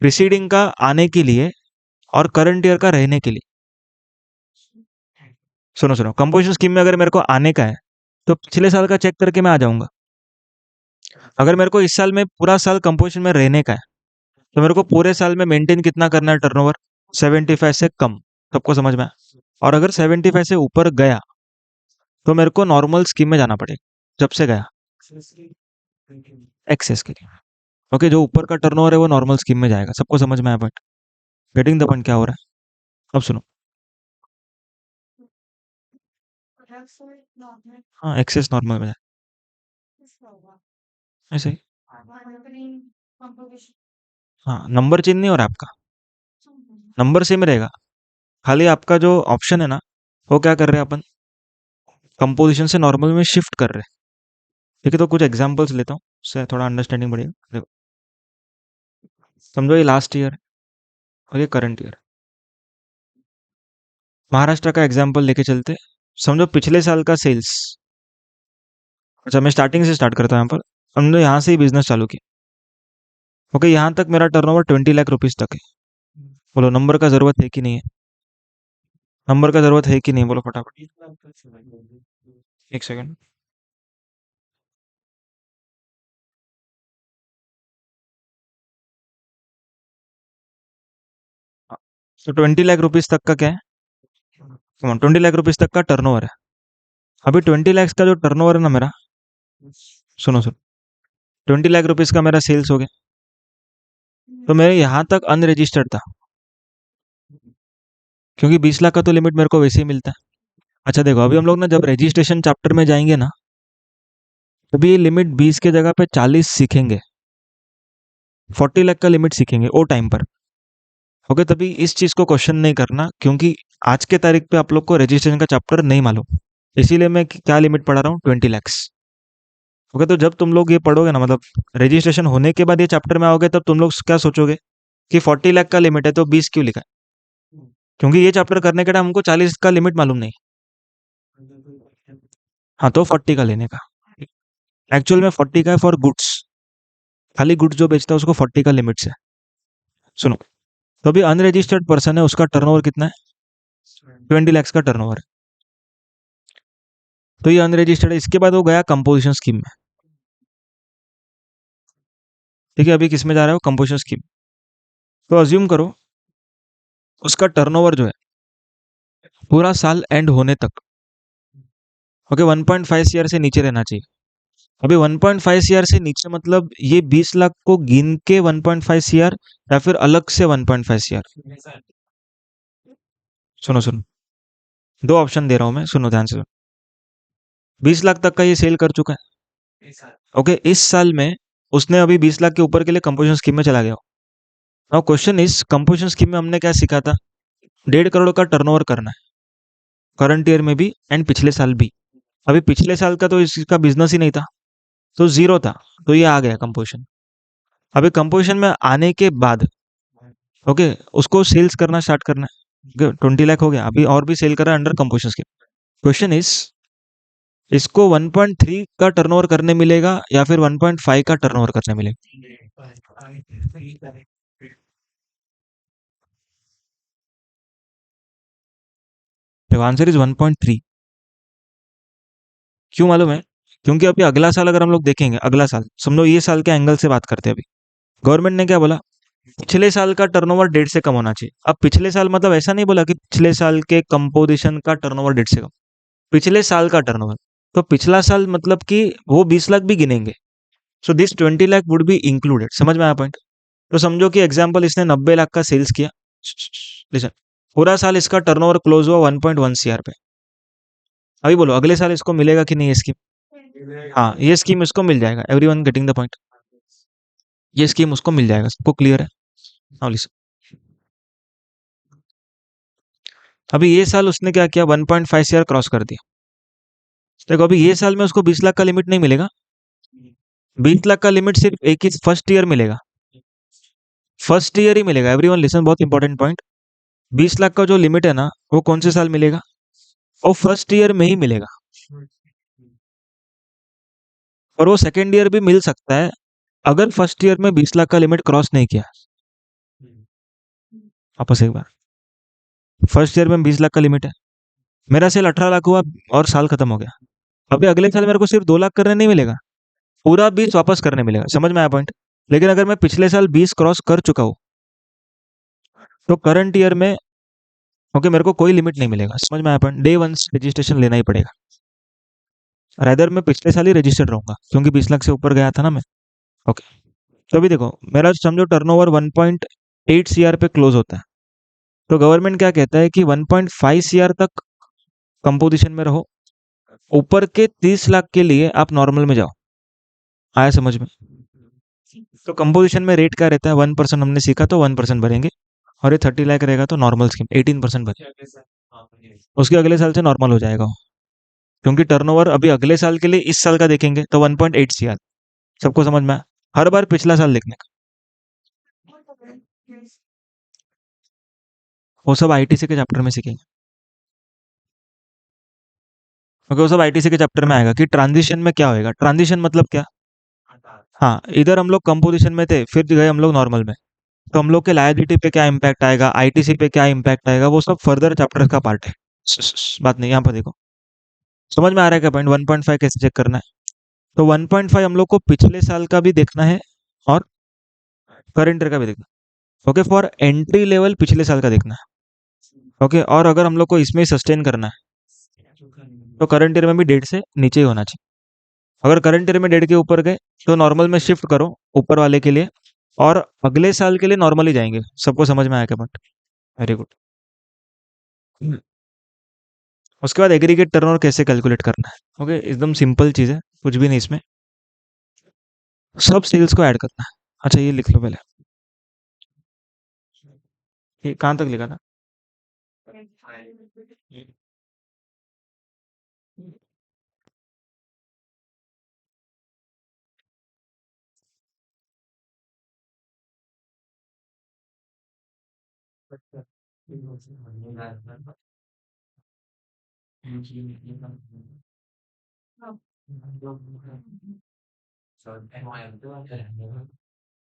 प्रीसीडिंग का आने के लिए और करंट ईयर का रहने के लिए। सुनो सुनो, कंपोजिशन स्कीम में अगर मेरे को आने का है, तो पिछले साल का चेक करके मैं आ जाऊंगा। अगर मेरे को इस साल में पूरा साल कंपोजिशन में रहने का है, तो मेरे को पूरे साल में मेंटेन कितना करना है टर्नओवर? 75 से कम। सबको समझ में आया? और अगर 75 से ऊपर गया, तो मेरे को नॉर्मल स्कीम में जाना पड़ेगा। जब से गया एक्सेस के लिए। ओके, जो ऊपर का टर्नओवर है वो नॉर्मल स्कीम में जाएगा। सबको समझ में आया पॉइंट? गेटिंग द पॉइंट क्या हो रहा है? अब सुनो। हाँ, एक्सेस नॉर्मल में जाए, ऐसे ही। हाँ, नंबर चेंज नहीं हो रहा है आपका, नंबर सेम रहेगा। खाली आपका जो ऑप्शन है ना, वो क्या कर रहे हैं अपन, कंपोजिशन से नॉर्मल में शिफ्ट कर रहे हैं। ठीक है, तो कुछ एग्जांपल्स लेता हूँ, उससे थोड़ा अंडरस्टैंडिंग बढ़ेगा। देखो, समझो ये लास्ट ईयर है और ये करंट ईयर। महाराष्ट्र का एग्जांपल लेके चलते। समझो पिछले साल का सेल्स, अच्छा मैं स्टार्टिंग से स्टार्ट करता हूँ यहाँ पर। हमने यहाँ से ही बिजनेस चालू किया। ओके, यहाँ तक मेरा टर्नओवर 20 लाख रुपीज तक है। बोलो नंबर का जरूरत है कि नहीं है? नंबर का जरूरत है कि नहीं? बोलो फटाफट। एक सेकंड। तो 20 लाख रुपीज तक का क्या है? 20 लाख रुपीज तक का टर्नओवर है। अभी 20 लाख का जो टर्नओवर है ना मेरा, सुनो सुनो, 20 लाख रुपीज का मेरा सेल्स हो गया, तो मेरे यहाँ तक अनरजिस्टर्ड था, क्योंकि 20 लाख का तो लिमिट मेरे को वैसे ही मिलता है। अच्छा देखो, अभी हम लोग ना जब रजिस्ट्रेशन चैप्टर में जाएंगे ना, तभी ये लिमिट 20 के जगह पे 40 सीखेंगे। 40 लाख का लिमिट सीखेंगे वो टाइम पर। ओके, तभी इस चीज को क्वेश्चन नहीं करना, क्योंकि आज के तारीख पे आप लोग को रजिस्ट्रेशन का चैप्टर नहीं मालूम। इसीलिए मैं क्या लिमिट पढ़ा रहा हूँ, 20 लैक्स। ओके, तो जब तुम लोग ये पढ़ोगे ना, मतलब रजिस्ट्रेशन होने के बाद ये चैप्टर में आओगे, तब तुम लोग क्या सोचोगे कि 40 लाख का लिमिट है तो 20 क्यों लिखा है? क्योंकि ये चैप्टर करने के टाइम हमको 40 का लिमिट मालूम नहीं। हाँ, तो 40 का लेने का। एक्चुअल में 40 का है फॉर गुड्स। खाली गुड्स जो बेचता है उसको 40 का लिमिट है। सुनो, तो अभी अनरजिस्टर्ड पर्सन है, उसका टर्नओवर कितना है? 20 लैक्स का टर्नओवर है। तो ये अनरजिस्टर्ड है। इसके बाद वो गया कंपोजिशन स्कीम में। ठीक है, अभी किस में जा रहा है? Composition scheme. तो अज्यूम करो उसका टर्नओवर जो है पूरा साल एंड होने तक, ओके, 1.5 CR से नीचे रहना चाहिए। अभी 1.5 CR से नीचे मतलब ये 20 लाख को गिन के 1.5 CR, या फिर अलग से 1.5 CR? सुनो सुनो, दो ऑप्शन दे रहा हूं मैं, सुनो ध्यान से सुनो। 20 लाख तक का ये सेल कर चुका है। ओके, इस साल में उसने अभी 20 लाख के ऊपर के लिए कंपोजिशन स्कीम में चला गया। Now question is, composition scheme में हमने क्या सीखा था? 1.5 करोड़ का टर्नओवर करना है करंट ईयर में भी एंड पिछले साल भी। अभी पिछले साल का तो इसका बिजनेस ही नहीं था, तो जीरो था, तो ये आ गया कंपोजिशन। अभी कंपोजिशन में आने के बाद ओके, उसको सेल्स करना स्टार्ट करना है। 20 लाख हो गया, अभी और भी सेल कर रहा है under composition scheme. Question is, इसको 1.3 का टर्नओवर करने मिलेगा या फिर 1.5 का टर्नओवर करने मिलेगा? तो आंसर इज 1.3। क्यों मालूम है? क्योंकि अभी अगला साल अगर हम लोग देखेंगे, अगला साल समझो, ये साल के एंगल से बात करते हैं। अभी गवर्नमेंट ने क्या बोला? पिछले साल का टर्नओवर 1.5 से कम होना चाहिए। अब पिछले साल मतलब ऐसा नहीं बोला कि पिछले साल के कंपोजिशन का टर्नओवर 1.5 से कम, पिछले साल का टर्नओवर। तो पिछला साल मतलब कि वो 20 लाख भी गिनेंगे। So this 20 lakh would be included. समझ में आया पॉइंट? तो समझो कि एग्जाम्पल इसने 90 लाख का सेल्स किया। लिसन, पूरा साल इसका टर्नओवर क्लोज हुआ 1.1 सीआर पे। अभी बोलो अगले साल इसको मिलेगा कि नहीं ये स्कीम? हाँ, ये स्कीम इसको मिल जाएगा। Everyone getting the point? ये स्कीम उसको मिल जाएगा। सबको क्लियर है? नाउ लिसन, अभी ये साल उसने क्या किया? 1.5 सीआर क्रॉस कर दिया। देखो अभी ये साल में उसको 20 लाख का लिमिट नहीं मिलेगा। 20 लाख का लिमिट सिर्फ एक ही फर्स्ट ईयर मिलेगा। फर्स्ट ईयर ही मिलेगा। एवरीवन लिसन, बहुत इंपॉर्टेंट पॉइंट। 20 लाख का जो लिमिट है ना, वो कौन से साल मिलेगा? वो फर्स्ट ईयर में ही मिलेगा। और वो सेकेंड ईयर भी मिल सकता है अगर फर्स्ट ईयर में 20 लाख का लिमिट क्रॉस नहीं किया। वापस एक बार, फर्स्ट ईयर में 20 लाख का लिमिट है, मेरा सेल 18 लाख हुआ और साल खत्म हो गया। अभी अगले साल मेरे को सिर्फ 2 लाख करने नहीं मिलेगा, पूरा 20 वापस करने मिलेगा। समझ में आया पॉइंट? लेकिन अगर मैं पिछले साल 20 क्रॉस कर चुका हूँ, तो करंट ईयर में ओके मेरे को कोई लिमिट नहीं मिलेगा। समझ में आया पॉइंट? डे वन रजिस्ट्रेशन लेना ही पड़ेगा। रादर मैं पिछले साल ही रजिस्टर्ड रहूंगा, क्योंकि 20 लाख से ऊपर गया था ना मैं। ओके, तो अभी देखो, मेरा समझो टर्नओवर 1.8 सीआर पे क्लोज होता है। तो गवर्नमेंट क्या कहता है कि 1.5 सीआर तक कंपोजिशन में रहो, ऊपर के 30 लाख के लिए आप नॉर्मल में जाओ। आया समझ में? तो कंपोजिशन में रेट क्या रहता है? 1% हमने सीखा, तो 1% भरेंगे। और ये 30 लाख रहेगा तो नॉर्मल स्कीम 18% भरे। उसके अगले साल से नॉर्मल हो जाएगा वो। क्योंकि टर्नओवर अभी अगले साल के लिए इस साल का देखेंगे तो 1.8 सीआर। सबको समझ में आया? हर बार पिछला साल लिखने का। वो सब आईटीसी के चैप्टर में सीखेंगे। क्योंकि वो सब आईटीसी के चैप्टर में आएगा कि ट्रांजिशन में क्या होएगा। ट्रांजिशन मतलब क्या? हाँ, इधर हम लोग कंपोजिशन में थे, फिर गए हम लोग नॉर्मल में। तो हम लोग के लायबिलिटी पे क्या इम्पैक्ट आएगा, आईटीसी पे क्या इम्पैक्ट आएगा, वो सब फर्दर चैप्टर्स का पार्ट है। बात नहीं, यहाँ पर देखो। समझ में आ रहा है क्या पॉइंट? 1.5 कैसे चेक करना है? तो 1.5 हम लोग को पिछले साल का भी देखना है और करंट ईयर का भी देखना है। ओके, फॉर एंट्री लेवल पिछले साल का देखना है। ओके, और अगर हम लोग को इसमें सस्टेन करना है, तो करंट ईयर में भी 1.5 से नीचे ही होना चाहिए। अगर करंट ईयर में 1.5 के ऊपर गए, तो नॉर्मल में शिफ्ट करो ऊपर वाले के लिए, और अगले साल के लिए नॉर्मल ही जाएंगे। सबको समझ में आया क्या पॉइंट? Very good. उसके बाद एग्रीगेट टर्नओवर कैसे कैलकुलेट करना है? ओके, एकदम सिंपल चीज़ है, कुछ भी नहीं इसमें। सब सेल्स को ऐड करना है। अच्छा, ये लिख लो पहले। ये कहाँ तक लिखा था?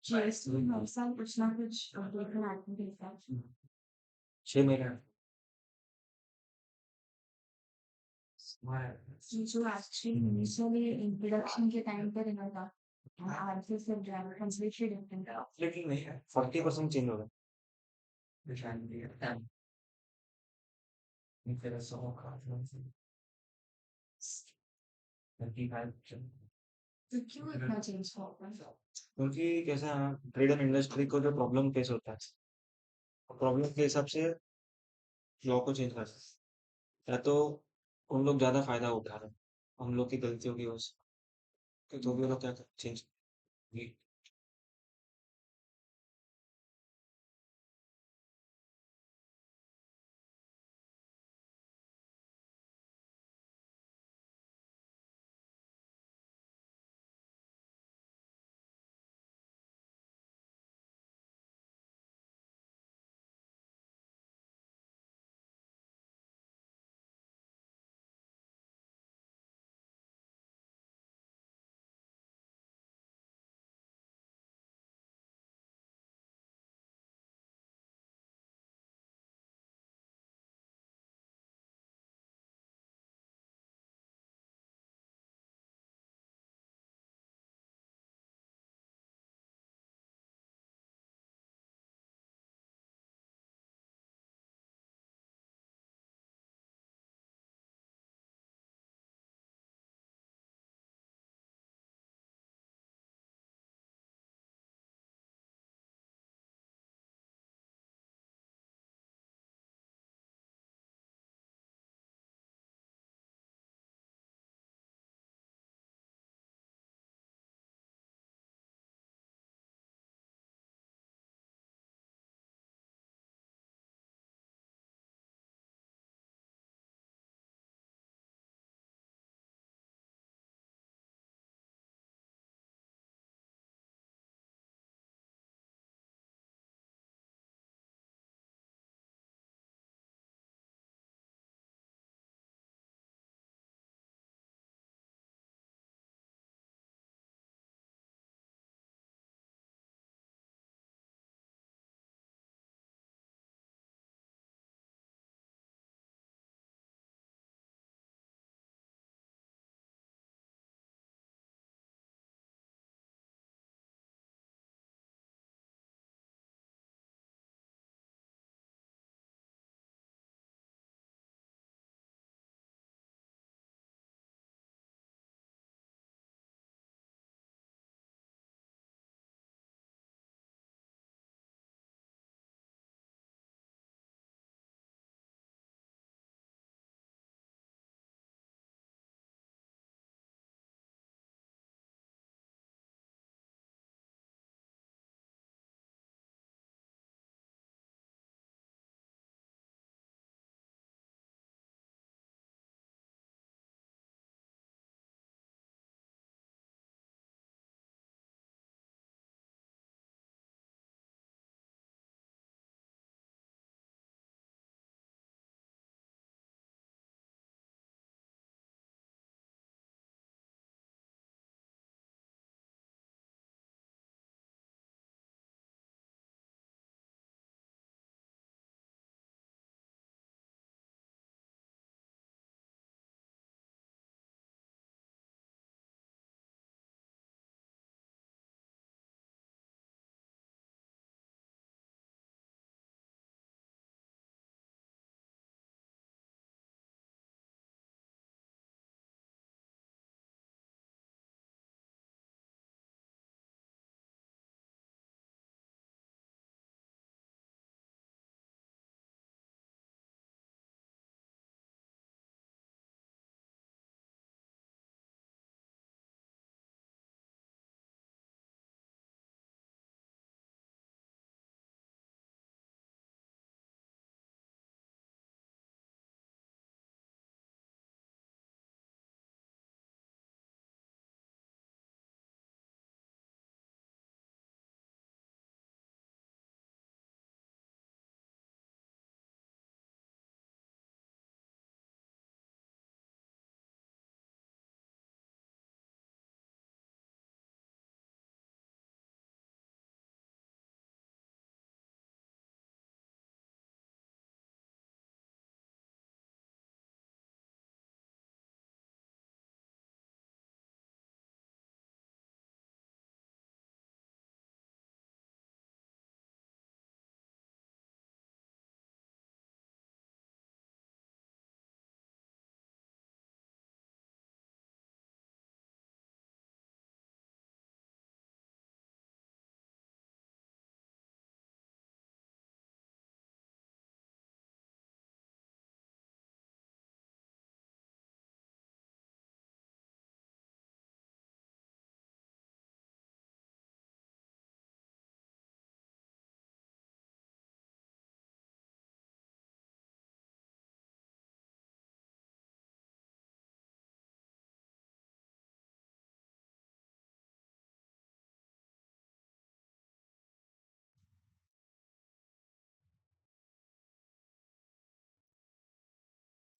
जीएसटी में हर साल कुछ ना कुछ अपडेट आते रहता है। 6 महीने। ये जो एक्चुअली इनिशियली इंट्रोडक्शन के टाइम पर रहना था, आरसी से ड्राइवर कंप्लीटली डिफरेंट था। लेकिन नहीं है, 40% चेंज होगा। तो क्यों इतना चेंज हुआ? क्योंकि कैसा है, ट्रेड एंड इंडस्ट्री को जो प्रॉब्लम फेस होता है, प्रॉब्लम के हिसाब से लॉ को चेंज कर सकते हैं। या तो उन लोग ज्यादा फायदा उठा रहे हैं, हम लोग की गलतियों की वजह से, तो भी वो लोग क्या चेंज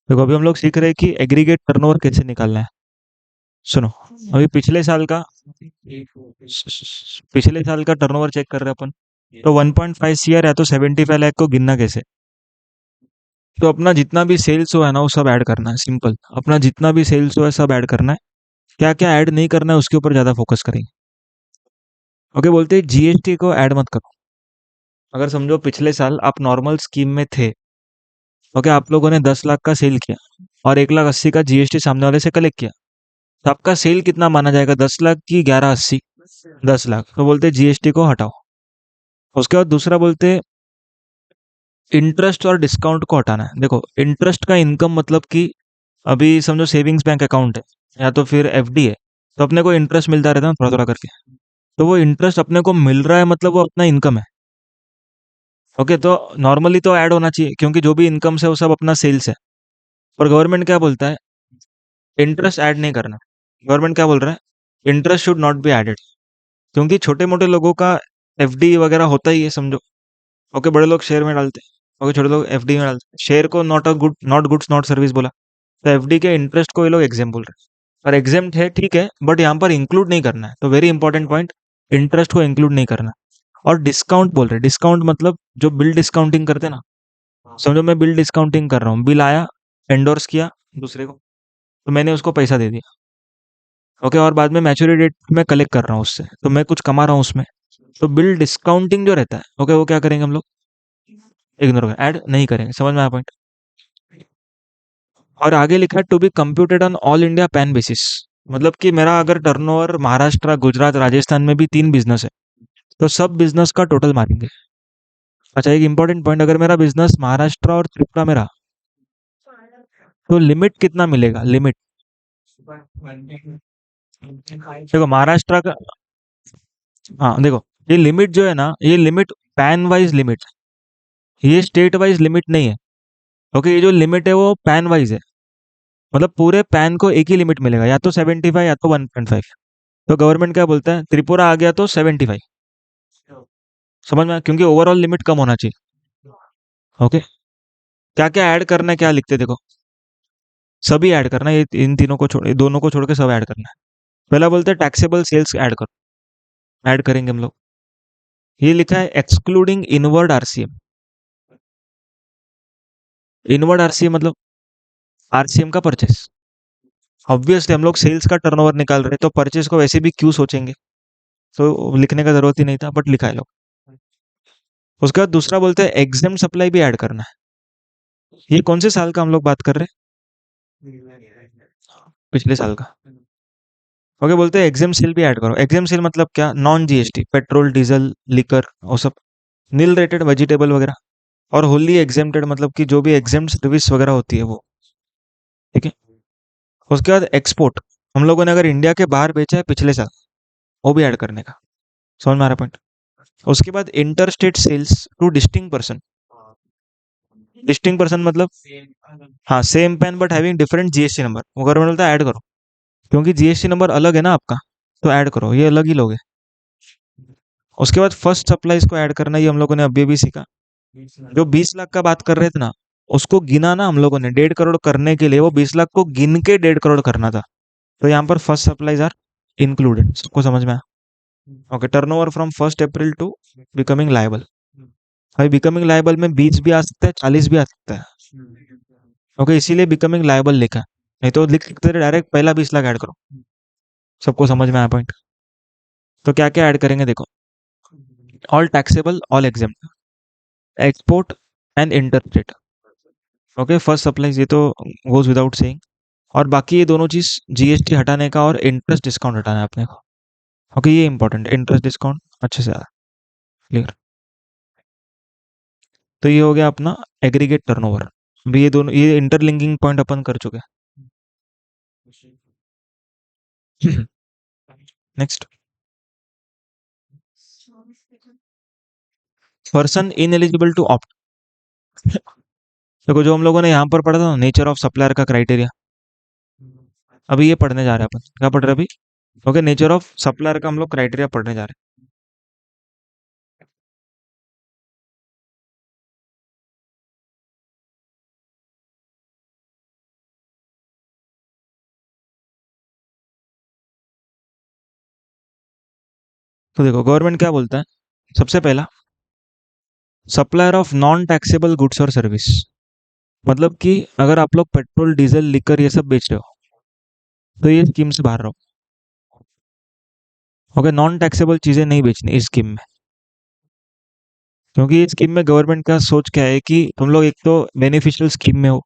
देखो अभी हम लोग सीख रहे हैं कि एग्रीगेट टर्नओवर कैसे निकालना है। सुनो, अभी पिछले साल का टर्नओवर चेक कर रहे हैं अपन। तो 1.5 सीआर या तो 75 लाख को गिनना कैसे? तो अपना जितना भी सेल्स हुआ है ना वो सब ऐड करना है, सिंपल। अपना जितना भी सेल्स हुआ है सब ऐड करना है। क्या क्या ऐड नहीं करना है उसके ऊपर ज्यादा फोकस करेंगे। ओके, बोलते हैं जीएसटी को ऐड मत करो। अगर समझो पिछले साल आप नॉर्मल स्कीम में थे, ओके, आप लोगों ने 10 लाख का सेल किया और 1,80,000 का जीएसटी सामने वाले से कलेक्ट किया, तो आपका सेल कितना माना जाएगा? 10 लाख की 11,80? 10 लाख। तो बोलते जीएसटी को हटाओ। उसके बाद दूसरा बोलते इंटरेस्ट और डिस्काउंट को हटाना है। देखो इंटरेस्ट का इनकम मतलब कि अभी समझो सेविंग्स बैंक अकाउंट है या तो फिर एफडी है, तो अपने को इंटरेस्ट मिलता रहता है थोड़ा थोड़ा करके। तो वो इंटरेस्ट अपने को मिल रहा है मतलब वो अपना इनकम है। ओके, तो नॉर्मली तो ऐड होना चाहिए क्योंकि जो भी इनकम है वो सब अपना सेल्स है। पर गवर्नमेंट क्या बोलता है? इंटरेस्ट ऐड नहीं करना। गवर्नमेंट क्या बोल रहा है? Interest should not be added. क्योंकि छोटे मोटे लोगों का एफडी वगैरह होता ही है, समझो। ओके, बड़े लोग शेयर में डालते हैं, ओके, छोटे लोग एफडी में डालते हैं। शेयर को नॉट गुड्स नॉट सर्विस बोला, तो एफडी के इंटरेस्ट को ये लोग एग्जाम बोल रहे हैं। और एग्जाम है ठीक है, बट यहाँ पर इंक्लूड नहीं करना है। तो वेरी इंपॉर्टेंट पॉइंट, इंटरेस्ट को इंक्लूड नहीं करना। और डिस्काउंट बोल रहे हैं। डिस्काउंट मतलब जो बिल डिस्काउंटिंग करते हैं ना, समझो मैं बिल डिस्काउंटिंग कर रहा हूँ, बिल आया, एंडोर्स किया दूसरे को, तो मैंने उसको पैसा दे दिया, ओके, और बाद में मैच्योरिटी डेट में कलेक्ट कर रहा हूँ उससे, तो मैं कुछ कमा रहा हूँ उसमें। तो बिल डिस्काउंटिंग जो रहता है, ओके, वो क्या करेंगे हम लोग? इग्नोर करें, ऐड नहीं करेंगे। समझ में आया पॉइंट? और आगे लिखा है to be computed on all India PAN basis. मतलब कि मेरा अगर टर्नओवर महाराष्ट्र, गुजरात, राजस्थान में भी 3 बिजनेस है, तो सब बिजनेस का टोटल मारेंगे। अच्छा, एक इंपॉर्टेंट पॉइंट, अगर मेरा बिजनेस महाराष्ट्र और त्रिपुरा में रहा, तो लिमिट कितना मिलेगा? लिमिट देखो महाराष्ट्र का, हाँ देखो, ये लिमिट जो है ना, ये लिमिट पैन वाइज लिमिट, ये स्टेट वाइज लिमिट नहीं है। ओके, ये जो लिमिट है वो पैन वाइज है। मतलब पूरे पैन को एक ही लिमिट मिलेगा, या तो 75 या तो 1.5। तो गवर्नमेंट क्या बोलता है? त्रिपुरा आ गया तो 75। समझ में आया? क्योंकि ओवरऑल लिमिट कम होना चाहिए। ओके, क्या क्या ऐड करना है, क्या लिखते हैं, देखो सभी ऐड करना है। ये इन तीनों को छोड़, दोनों को छोड़ के सब ऐड करना है। पहला बोलते हैं टैक्सेबल सेल्स ऐड करो। ऐड करेंगे हम लोग। ये लिखा है excluding inward RCM. Inward RCM मतलब आरसीएम का परचेस। ऑब्वियसली हम लोग सेल्स का टर्नओवर निकाल रहे हैं, तो परचेस को वैसे भी क्यों सोचेंगे? तो लिखने का जरूरत ही नहीं था, बट लिखा है लोग। उसके बाद दूसरा बोलते हैं एग्जाम सप्लाई भी ऐड करना है। ये कौन से साल का हम लोग बात कर रहे हैं? पिछले साल का। ओके, बोलते हैं एग्जाम सेल भी ऐड करो। एग्जाम सेल मतलब क्या? Non GST, petrol, diesel, liquor, वो सब, नील रेटेड वेजिटेबल वगैरह। और होली एग्जेम्प्टेड मतलब कि जो भी एग्जाम सर्विस वगैरह होती है वो। ठीक है। उसके बाद एक्सपोर्ट, हम लोगों ने अगर इंडिया के बाहर बेचा है पिछले साल, वो भी ऐड करने का। समझ में आ रहा पॉइंट? उसके बाद inter state sales to distinct person. Distinct person मतलब, हाँ, same PAN but having different GST number. वो गवर्नमेंट बोलता है ऐड करो, क्योंकि जीएसटी नंबर अलग है ना आपका, तो ऐड करो, ये अलग ही लोग है। उसके बाद फर्स्ट सप्लाईज को ऐड करना, ये हम लोगों ने अभी अभी सीखा। जो 20 लाख का बात कर रहे थे ना, उसको गिना ना हम लोगों ने। 1.5 करोड़ करने के लिए वो 20 लाख को गिन के 1.5 करोड़ करना था। तो यहाँ पर फर्स्ट सप्लाईज आर इंक्लूडेड। सबको समझ में आया? Okay, turnover from 1 April to becoming liable. भाई बिकमिंग लायबल में 20 भी आ सकता है, 40 भी आ सकता है। ओके, इसीलिए बिकमिंग लायबल लिखा है। नहीं तो लिख सकते डायरेक्ट पहला 20 लाख ऐड करो। सबको समझ में आया पॉइंट? तो क्या क्या ऐड करेंगे देखो। All taxable, all exam, export and interstate. Okay, first supplies ये तो गोज विदाउट सेइंग। और बाकी ये दोनों चीज, जीएसटी हटाने का और इंटरेस्ट डिस्काउंट हटाना है अपने को। ओके, ये इंपॉर्टेंट है, इंटरेस्ट डिस्काउंट अच्छे से क्लियर। तो ये हो गया अपना एग्रीगेट टर्नओवर। अभी ये दोनों, ये इंटरलिंकिंग पॉइंट अपन कर चुके हैं। Next, person ineligible to opt. देखो जो हम लोगों ने यहाँ पर पढ़ा था, नेचर ऑफ सप्लायर का क्राइटेरिया, अभी ये पढ़ने जा रहे हैं अपन। क्या पढ़ रहे हैं अभी? ओके, नेचर ऑफ सप्लायर का हम लोग क्राइटेरिया पढ़ने जा रहे हैं। तो देखो गवर्नमेंट क्या बोलता है, सबसे पहला supplier of non taxable goods और सर्विस, मतलब कि अगर आप लोग पेट्रोल डीजल लिकर ये सब बेच रहे हो तो ये स्कीम से बाहर रहो। ओके, नॉन टैक्सेबल चीजें नहीं बेचनी इस स्कीम में, क्योंकि इस स्कीम में गवर्नमेंट का सोच क्या है कि तुम लोग एक तो बेनिफिशियल स्कीम में हो,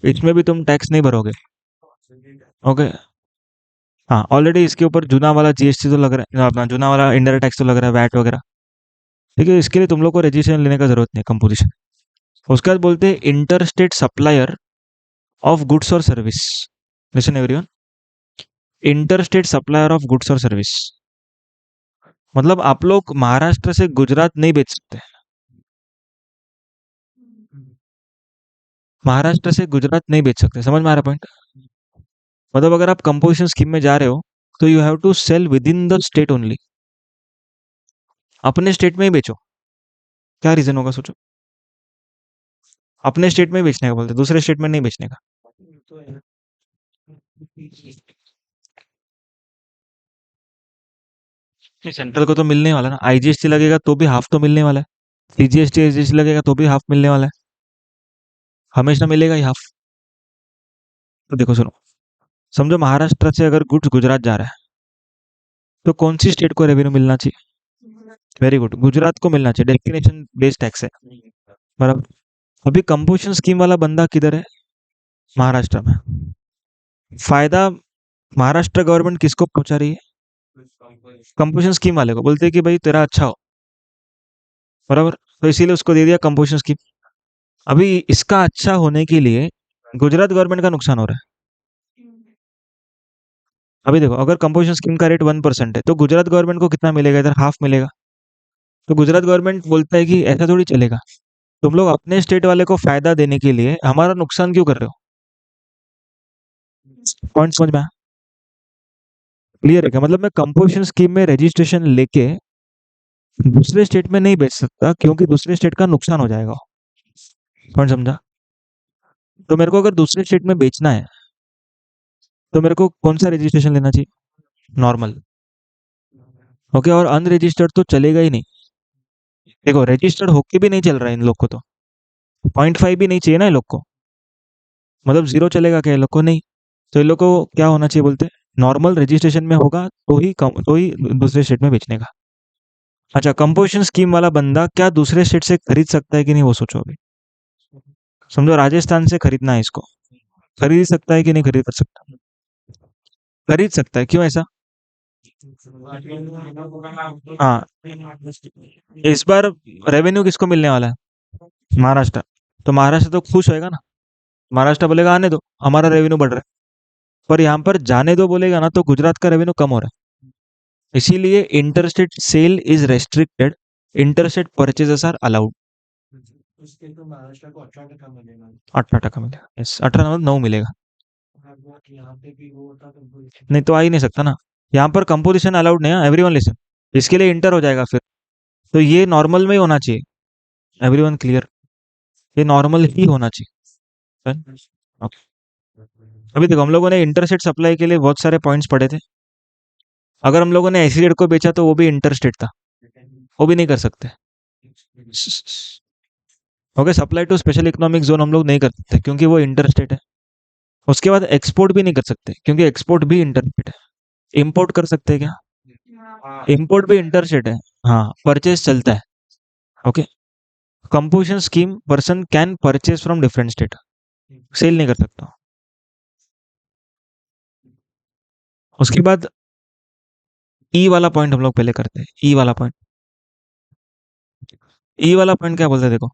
इसमें भी तुम टैक्स नहीं भरोगे। ओके, हाँ ऑलरेडी इसके ऊपर जूना वाला जीएसटी तो लग रहा है, अपना जूना वाला इंडायरेक्ट टैक्स तो लग रहा है, वैट वगैरह। ठीक है, इसके लिए तुम लोग को रजिस्ट्रेशन लेने का जरूरत नहीं है, कंपोजिशन। उसके बाद बोलते हैं inter state supplier of goods और service. Listen everyone, inter state supplier of goods और सर्विस, मतलब आप लोग महाराष्ट्र से गुजरात नहीं बेच सकते, महाराष्ट्र से गुजरात नहीं बेच सकते, समझ में आ रहा पॉइंट? मतलब अगर आप कंपोजिशन स्कीम में जा रहे हो तो you have to sell within the state only, अपने स्टेट में ही बेचो। क्या रीजन होगा सोचो, अपने स्टेट में ही बेचने का बोलते, दूसरे स्टेट में नहीं बेचने का। सेंट्रल को तो मिलने वाला ना, आईजीएसटी लगेगा तो भी हाफ तो मिलने वाला है, सीजीएसटी एसजीएसटी लगेगा तो भी हाफ मिलने वाला है, हमेशा मिलेगा ही हाफ। तो देखो सुनो, समझो महाराष्ट्र से अगर गुड्स गुजरात जा रहा है तो कौन सी स्टेट को रेवेन्यू मिलना चाहिए? वेरी गुड, गुजरात को मिलना चाहिए, डेस्टिनेशन बेस्ड टैक्स है, बराबर। अभी कंपोजिशन स्कीम वाला बंदा किधर है? महाराष्ट्र में। फायदा महाराष्ट्र गवर्नमेंट किसको पहुंचा रही है? कंपोजिशन स्कीम वाले को, बोलते हैं कि भाई तेरा अच्छा हो, बराबर, तो इसीलिए उसको दे दिया कंपोजिशन स्कीम। अभी इसका अच्छा होने के लिए गुजरात गवर्नमेंट का नुकसान हो रहा है। अभी देखो, अगर कंपोजिशन स्कीम का रेट 1% है तो गुजरात गवर्नमेंट को कितना मिलेगा? इधर हाफ मिलेगा। तो गुजरात गवर्नमेंट बोलता है कि ऐसा थोड़ी चलेगा, तुम लोग अपने स्टेट वाले को फायदा देने के लिए हमारा नुकसान क्यों कर रहे हो? पॉइंट समझ में आया? क्लियर है क्या? मतलब मैं कंपोजिशन स्कीम में रजिस्ट्रेशन लेके दूसरे स्टेट में नहीं बेच सकता, क्योंकि दूसरे स्टेट का नुकसान हो जाएगा। पॉइंट समझा? तो मेरे को अगर दूसरे स्टेट में बेचना है तो मेरे को कौन सा रजिस्ट्रेशन लेना चाहिए? नॉर्मल। ओके, और अनरजिस्टर्ड तो चलेगा ही नहीं। देखो रजिस्टर्ड होके भी नहीं चल रहा है इन लोग को, तो 0.5 भी नहीं चाहिए ना इन लोग को, मतलब जीरो चलेगा क्या इन लोग को? नहीं। तो इन लोग को क्या होना चाहिए बोलते हैं, नॉर्मल रजिस्ट्रेशन में होगा तो ही दूसरे स्टेट में बेचने का। अच्छा, कंपोजिशन स्कीम वाला बंदा क्या दूसरे स्टेट से खरीद सकता है कि नहीं, वो सोचो अभी। समझो राजस्थान से खरीदना है इसको, खरीद सकता है कि नहीं खरीद सकता? खरीद सकता है, क्यों ऐसा? हाँ, इस बार रेवेन्यू किसको मिलने वाला है? महाराष्ट्र। तो महाराष्ट्र तो खुश होएगा ना, महाराष्ट्र बोलेगा आने दो, हमारा रेवेन्यू बढ़ रहा है। पर यहाँ पर जाने दो बोलेगा ना तो गुजरात का रेवेन्यू कम हो रहा है। इसीलिए interstate sale is restricted, interstate purchases are allowed. 18% मिलेगा, यस, 18 मतलब 9 मिलेगा। नहीं तो आ ही नहीं सकता ना, यहाँ पर कंपोजिशन अलाउड नहीं है, एवरीवन लिसन, इसके लिए इंटर हो जाएगा फिर। तो ये नॉर्मल में ही होना चाहिए, एवरीवन क्लियर? ये नॉर्मल ही होना चाहिए। ओके, अभी देखो हम लोगों ने इंटरस्टेट सप्लाई के लिए बहुत सारे पॉइंट्स पढ़े थे। अगर हम लोगों ने ऐसी रेट को बेचा तो वो भी इंटरस्टेट था, वो भी नहीं कर सकते। Okay, supply to special economic zone हम लोग नहीं कर सकते क्योंकि वो इंटरस्टेट है। उसके बाद एक्सपोर्ट भी नहीं कर सकते क्योंकि एक्सपोर्ट भी इंटरस्टेट है। इंपोर्ट कर सकते हैं क्या? इंपोर्ट भी इंटरस्टेट है। हाँ, परचेज चलता है। Okay, composition scheme person can purchase from different state, sale नहीं कर सकता। उसके बाद ई वाला पॉइंट हम लोग पहले करते हैं, ई वाला पॉइंट। ई वाला पॉइंट क्या बोलते हैं देखो,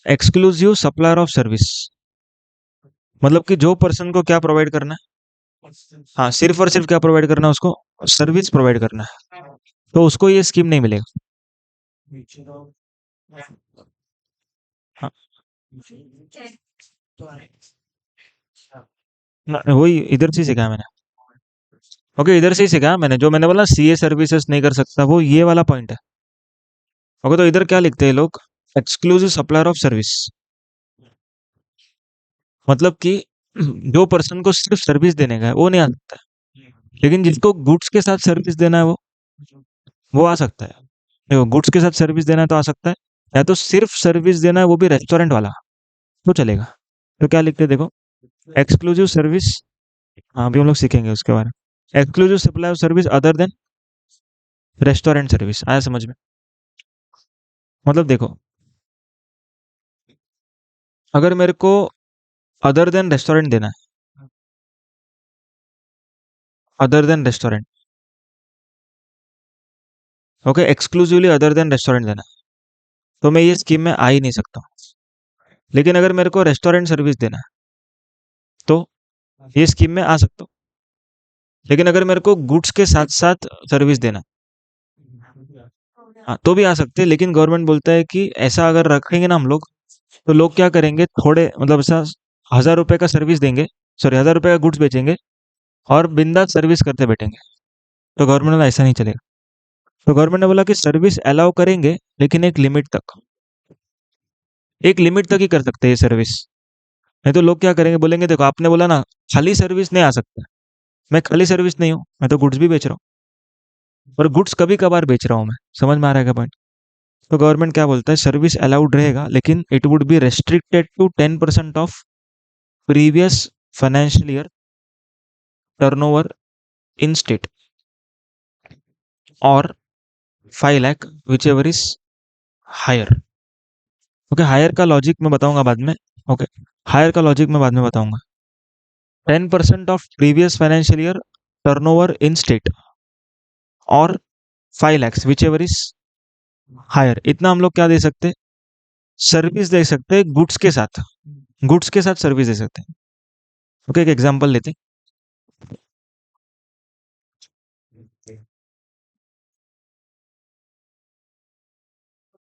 एक्सक्लूसिव सप्लायर ऑफ सर्विस, मतलब कि जो पर्सन को क्या प्रोवाइड करना है? हाँ, सिर्फ और सिर्फ क्या प्रोवाइड करना है उसको? सर्विस प्रोवाइड करना है, तो उसको ये स्कीम नहीं मिलेगा। हाँ, वही इधर से सीखा है मैंने। ओके, इधर से ही सीखा है मैंने, जो मैंने बोला सीए सर्विसेज नहीं कर सकता, वो ये वाला पॉइंट है। ओके, तो इधर क्या लिखते हैं लोग, एक्सक्लूसिव सप्लायर ऑफ सर्विस, मतलब कि जो पर्सन को सिर्फ सर्विस देने का है वो नहीं आ सकता है, लेकिन जिसको गुड्स के साथ सर्विस देना है वो वो आ सकता है। देखो गुड्स के साथ सर्विस देना है तो आ सकता है, या तो सिर्फ सर्विस देना है वो भी रेस्टोरेंट वाला तो चलेगा। तो क्या लिखते हैं देखो, एक्सक्लूसिव सर्विस। हाँ अभी हम लोग सीखेंगे उसके बारे में। Exclusive supply of service other than restaurant service, आया समझ में? मतलब देखो, अगर मेरे को अदर देन रेस्टोरेंट देना है, other than restaurant, okay, exclusively other than restaurant देना है, तो मैं ये स्कीम में आ ही नहीं सकता। लेकिन अगर मेरे को रेस्टोरेंट सर्विस देना है तो ये स्कीम में आ सकता हूँ। लेकिन अगर मेरे को गुड्स के साथ साथ सर्विस देना है, हाँ तो भी आ सकते हैं। लेकिन गवर्नमेंट बोलता है कि ऐसा अगर रखेंगे ना हम लोग, तो लोग क्या करेंगे, थोड़े मतलब ऐसा 1,000 रुपए का सर्विस देंगे, सॉरी 1,000 रुपए का गुड्स बेचेंगे और बिंदास सर्विस करते बैठेंगे। तो गवर्नमेंट बोला ऐसा नहीं चलेगा। तो गवर्नमेंट ने बोला कि सर्विस अलाउ करेंगे लेकिन एक लिमिट तक, एक लिमिट तक ही कर सकते हैं ये सर्विस। नहीं तो लोग क्या करेंगे, बोलेंगे देखो आपने बोला ना खाली सर्विस नहीं आ सकता, मैं खाली सर्विस नहीं हूँ, मैं तो गुड्स भी बेच रहा हूँ, और गुड्स कभी कभार बेच रहा हूँ मैं। समझ में आ रहा है क्या पॉइंट? तो गवर्नमेंट क्या बोलता है, सर्विस अलाउड रहेगा लेकिन it would be restricted to 10% of previous financial year turnover in state, और 5 lakh whichever is higher. Okay, higher का लॉजिक मैं बताऊंगा बाद में। ओके, हायर का लॉजिक मैं बाद में बताऊंगा। 10% of previous financial year turnover in state, और 5 lakhs whichever is higher, इतना हम लोग क्या दे सकते हैं, सर्विस दे सकते हैं गुड्स के साथ, गुड्स के साथ सर्विस दे सकते हैं। ओके, एक एग्जांपल लेते हैं।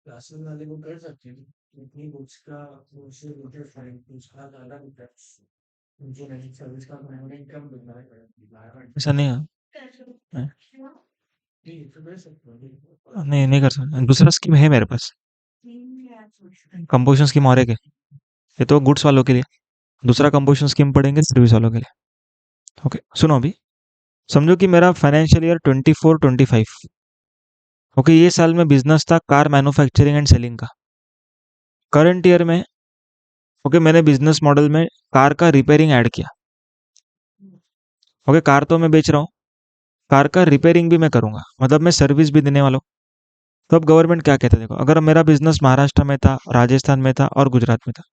क्लासेस वाले को कर सकते हैं, इतनी बुक्स का उससे रिलेटेड फाइल उसका अलग होता है, मुझे नहीं सर्विस का मैंने कम मिलना है, ऐसा नहीं है। नहीं नहीं नहीं कर सकता, दूसरा स्कीम है मेरे पास, कंपोजिशन स्कीम और एक है। ये तो गुड्स वालों के लिए, दूसरा कंपोजिशन स्कीम पढ़ेंगे सर्विस वालों के लिए। ओके सुनो अभी, समझो कि मेरा फाइनेंशियल ईयर 24-25, ओके, ये साल में बिजनेस था कार मैन्युफैक्चरिंग एंड सेलिंग का। करंट ईयर में, ओके, मैंने बिजनेस मॉडल में कार का रिपेयरिंग ऐड किया। ओके, कार तो मैं बेच रहा हूँ, कार का रिपेयरिंग भी मैं करूंगा, मतलब मैं सर्विस भी देने वाला हूँ। तो अब गवर्नमेंट क्या कहता है देखो, अगर मेरा बिजनेस महाराष्ट्र में था, राजस्थान में था और गुजरात में था,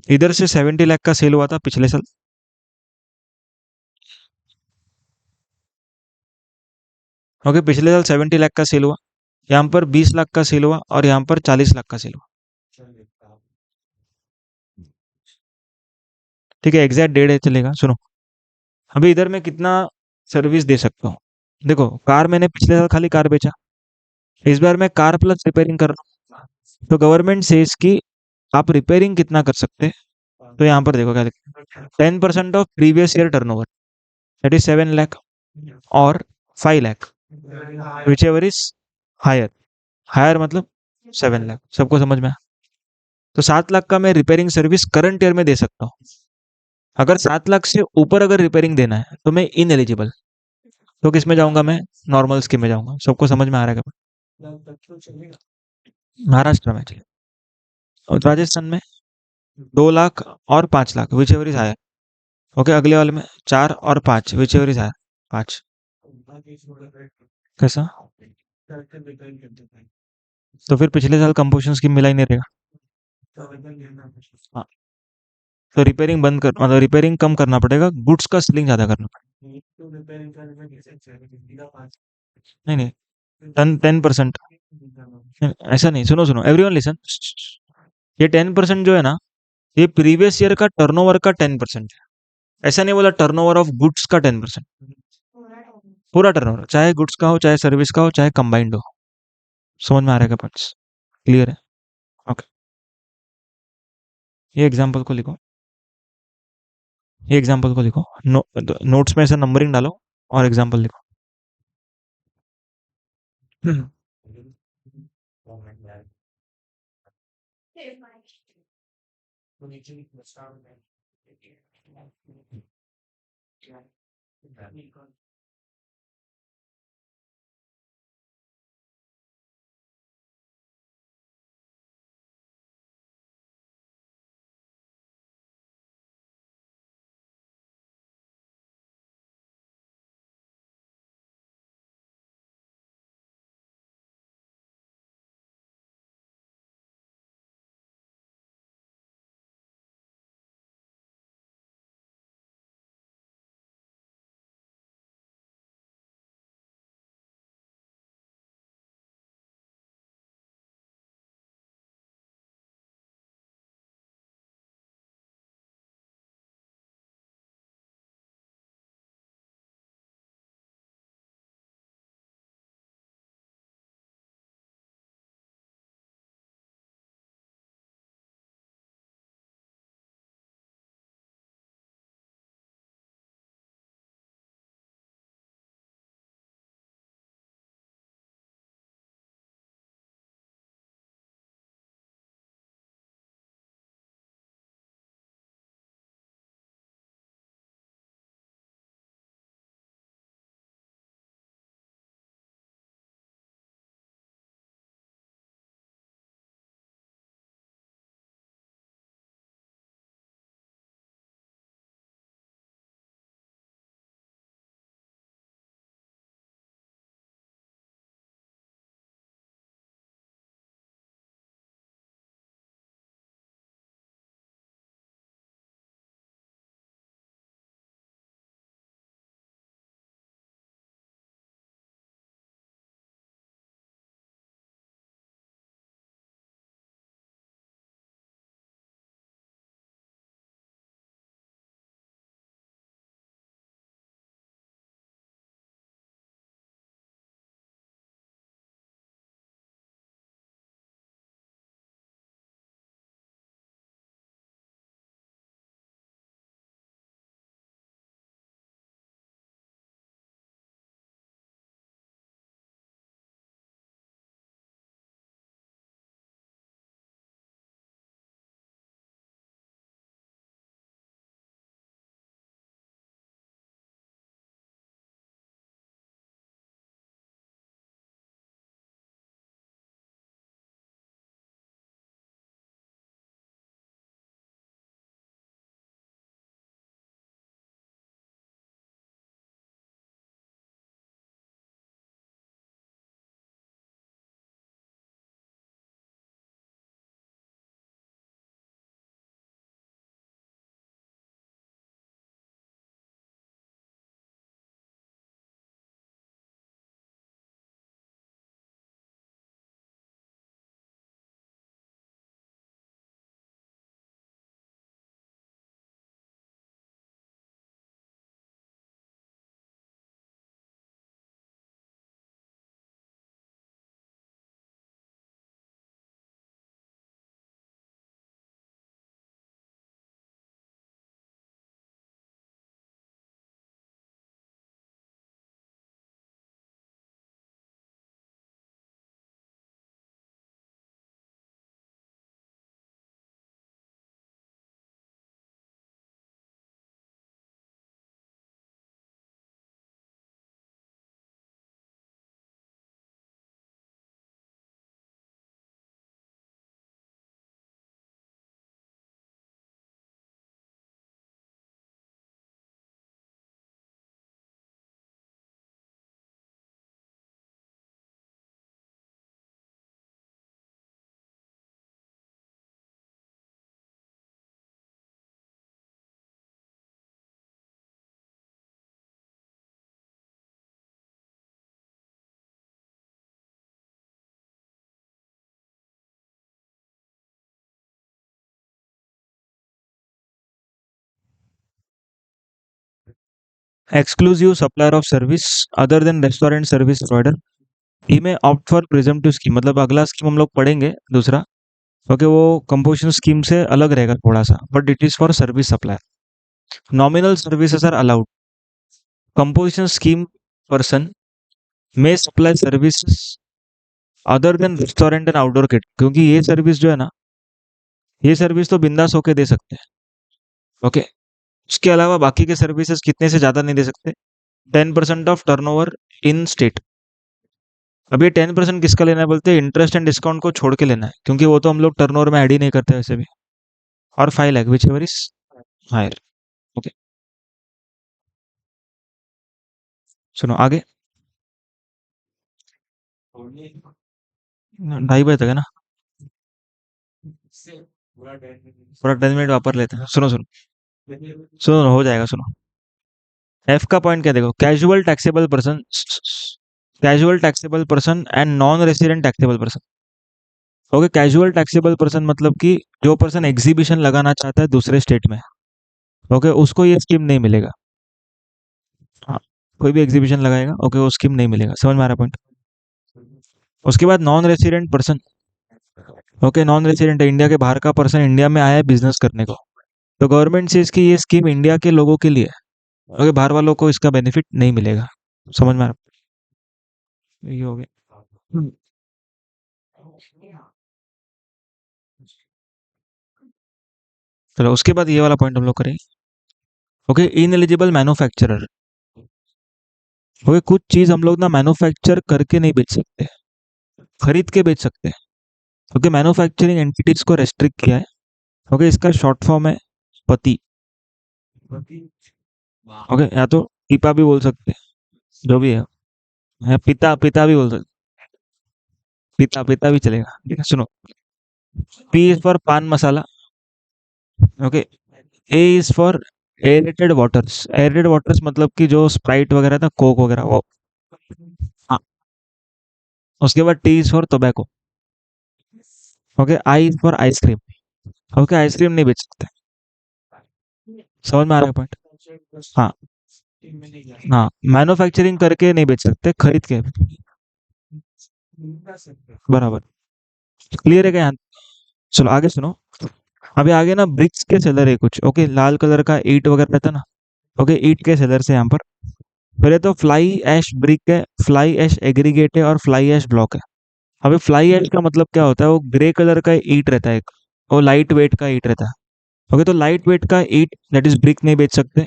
इधर से 70 लाख का सेल हुआ था पिछले साल, ओके, पिछले साल 70 लाख का सेल हुआ, यहाँ पर 20 लाख का सेल हुआ और यहाँ पर 40 लाख का सेल हुआ। ठीक है, एग्जैक्ट डेट है चलेगा, सुनो। अभी इधर मैं कितना सर्विस दे सकता हूँ, देखो कार मैंने पिछले साल खाली कार बेचा, इस बार मैं कार प्लस रिपेयरिंग कर रहा हूँ। तो गवर्नमेंट सेज कि आप रिपेयरिंग कितना कर सकते हैं, तो यहाँ पर देखो क्या लिखा है, 10% of previous year turnover, that is 7 lakh, और 5 lakh whichever is higher, higher मतलब 7 लाख, सबको समझ में आया? तो 7 लाख का मैं रिपेयरिंग सर्विस करंट ईयर में दे सकता हूँ। अगर 7 लाख से ऊपर अगर रिपेयरिंग देना है तो मैं इन एलिजिबल, तो किस में जाऊंगा मैं, नॉर्मल स्कीम में जाऊंगा। सबको समझ में आ रहा है क्या? महाराष्ट्र में चलिए, और राजस्थान में 2 लाख और 5 lakh whichever is higher. Okay, अगले वाले में 4 और 5 विच एवर इज हायर, 5। कैसा? तो फिर पिछले साल कंपोजिशन स्कीम मिला ही नहीं रहेगा। हाँ, तो रिपेयरिंग बंद कर, मतलब रिपेयरिंग कम करना पड़ेगा, गुड्स का सेलिंग ज्यादा करना पड़ेगा। नहीं नहीं, 10%। ऐसा नहीं, सुनो सुनो एवरीवन लिसन, ये 10% जो है ना, ये प्रीवियस ईयर का टर्नओवर का 10% है। ऐसा नहीं बोला टर्नओवर ऑफ गुड्स का 10%, पूरा टर्नओवर, चाहे गुड्स का हो, चाहे सर्विस का हो, चाहे कंबाइंड हो। समझ में आ रहा है क्या पॉइंट्स? क्लियर है? ओके, ये एग्जांपल को लिखो, ये एग्जांपल को लिखो, नोट्स में ऐसा नंबरिंग डालो और एग्जांपल लिखो। Exclusive supplier of service other than restaurant service provider, E में ऑप्ट फॉर प्रिजम्पटिव स्कीम, मतलब अगला स्कीम हम लोग पढ़ेंगे दूसरा, ओके, वो कंपोजिशन स्कीम से अलग रहेगा थोड़ा सा, but it is for service supplier. Nominal services are allowed. Composition scheme person में supply services other than restaurant and outdoor kit, क्योंकि ये सर्विस जो है ना, ये सर्विस तो बिंदास होके दे सकते हैं, ओके। उसके अलावा बाकी के सर्विसेज कितने से ज़्यादा नहीं दे सकते, 10% ऑफ टर्नओवर इन स्टेट। अब ये 10% किसका लेना है बोलते हैं, इंटरेस्ट एंड डिस्काउंट को छोड़ के लेना है, क्योंकि वो तो हम लोग टर्नओवर में ऐड ही नहीं करते वैसे भी। और 5 lakh whichever is higher, okay. सुनो आगे, 2:30 बजे तक है ना, पूरा 10 मिनट वापर लेते हैं। सुनो सुनो सुनो, हो जाएगा, सुनो। एफ का पॉइंट क्या देखो, casual taxable person and non resident taxable person. Okay, casual taxable person मतलब कि जो पर्सन एग्जीबिशन लगाना चाहता है दूसरे स्टेट में, ओके, उसको ये स्कीम नहीं मिलेगा। हाँ, कोई भी एग्जीबिशन लगाएगा, ओके, वो स्कीम नहीं मिलेगा। समझ में आ रहा पॉइंट? उसके बाद non resident person, okay, non resident है, इंडिया के बाहर का पर्सन इंडिया में आया है बिजनेस करने को, तो गवर्नमेंट से इसकी ये स्कीम इंडिया के लोगों के लिए है, ओके, बाहर वालों को इसका बेनिफिट नहीं मिलेगा। समझ में आ रहा? ये हो गया। चलो उसके बाद ये वाला पॉइंट हम लोग करेंगे, okay. In eligible manufacturer, okay, कुछ चीज हम लोग ना मैन्युफैक्चर करके नहीं बेच सकते, खरीद के बेच सकते हैं, ओके। मैन्युफैक्चरिंग एंटिटीज को रेस्ट्रिक्ट किया है, ओके। इसका शॉर्ट फॉर्म है पति, ओके, या तो पीपा भी बोल सकते हैं, जो भी है, या पिता, पिता भी बोल सकते, पिता, पिता भी चलेगा, ठीक है। सुनो, P is for pan masala, okay. A is for aerated waters, aerated waters मतलब कि जो स्प्राइट वगैरह था, कोक वगैरह, वो। हाँ, उसके बाद T is for tobacco, okay. I is for ice cream, okay, ice cream नहीं बेच सकते। समझ में आ रहा है पॉइंट? हाँ, हाँ, मैन्युफैक्चरिंग करके नहीं बेच सकते, खरीद के। बराबर, क्लियर है क्या यहाँ? चलो आगे सुनो। अभी आगे ना ब्रिक्स के सेलर है कुछ, ओके, लाल कलर का ईट वगैरह रहता है ना, ओके, ईट के सेलर से यहाँ पर। पहले तो फ्लाई ऐश ब्रिक है, फ्लाई ऐश एग्रीगेट है, और फ्लाई ऐश ब्लॉक है। अभी फ्लाई ऐश का मतलब क्या होता है, वो ग्रे कलर का ईट रहता है एक, वो लाइट वेट का ईट रहता है, ओके। तो लाइट वेट का ईट दैट इज ब्रिक नहीं बेच सकते,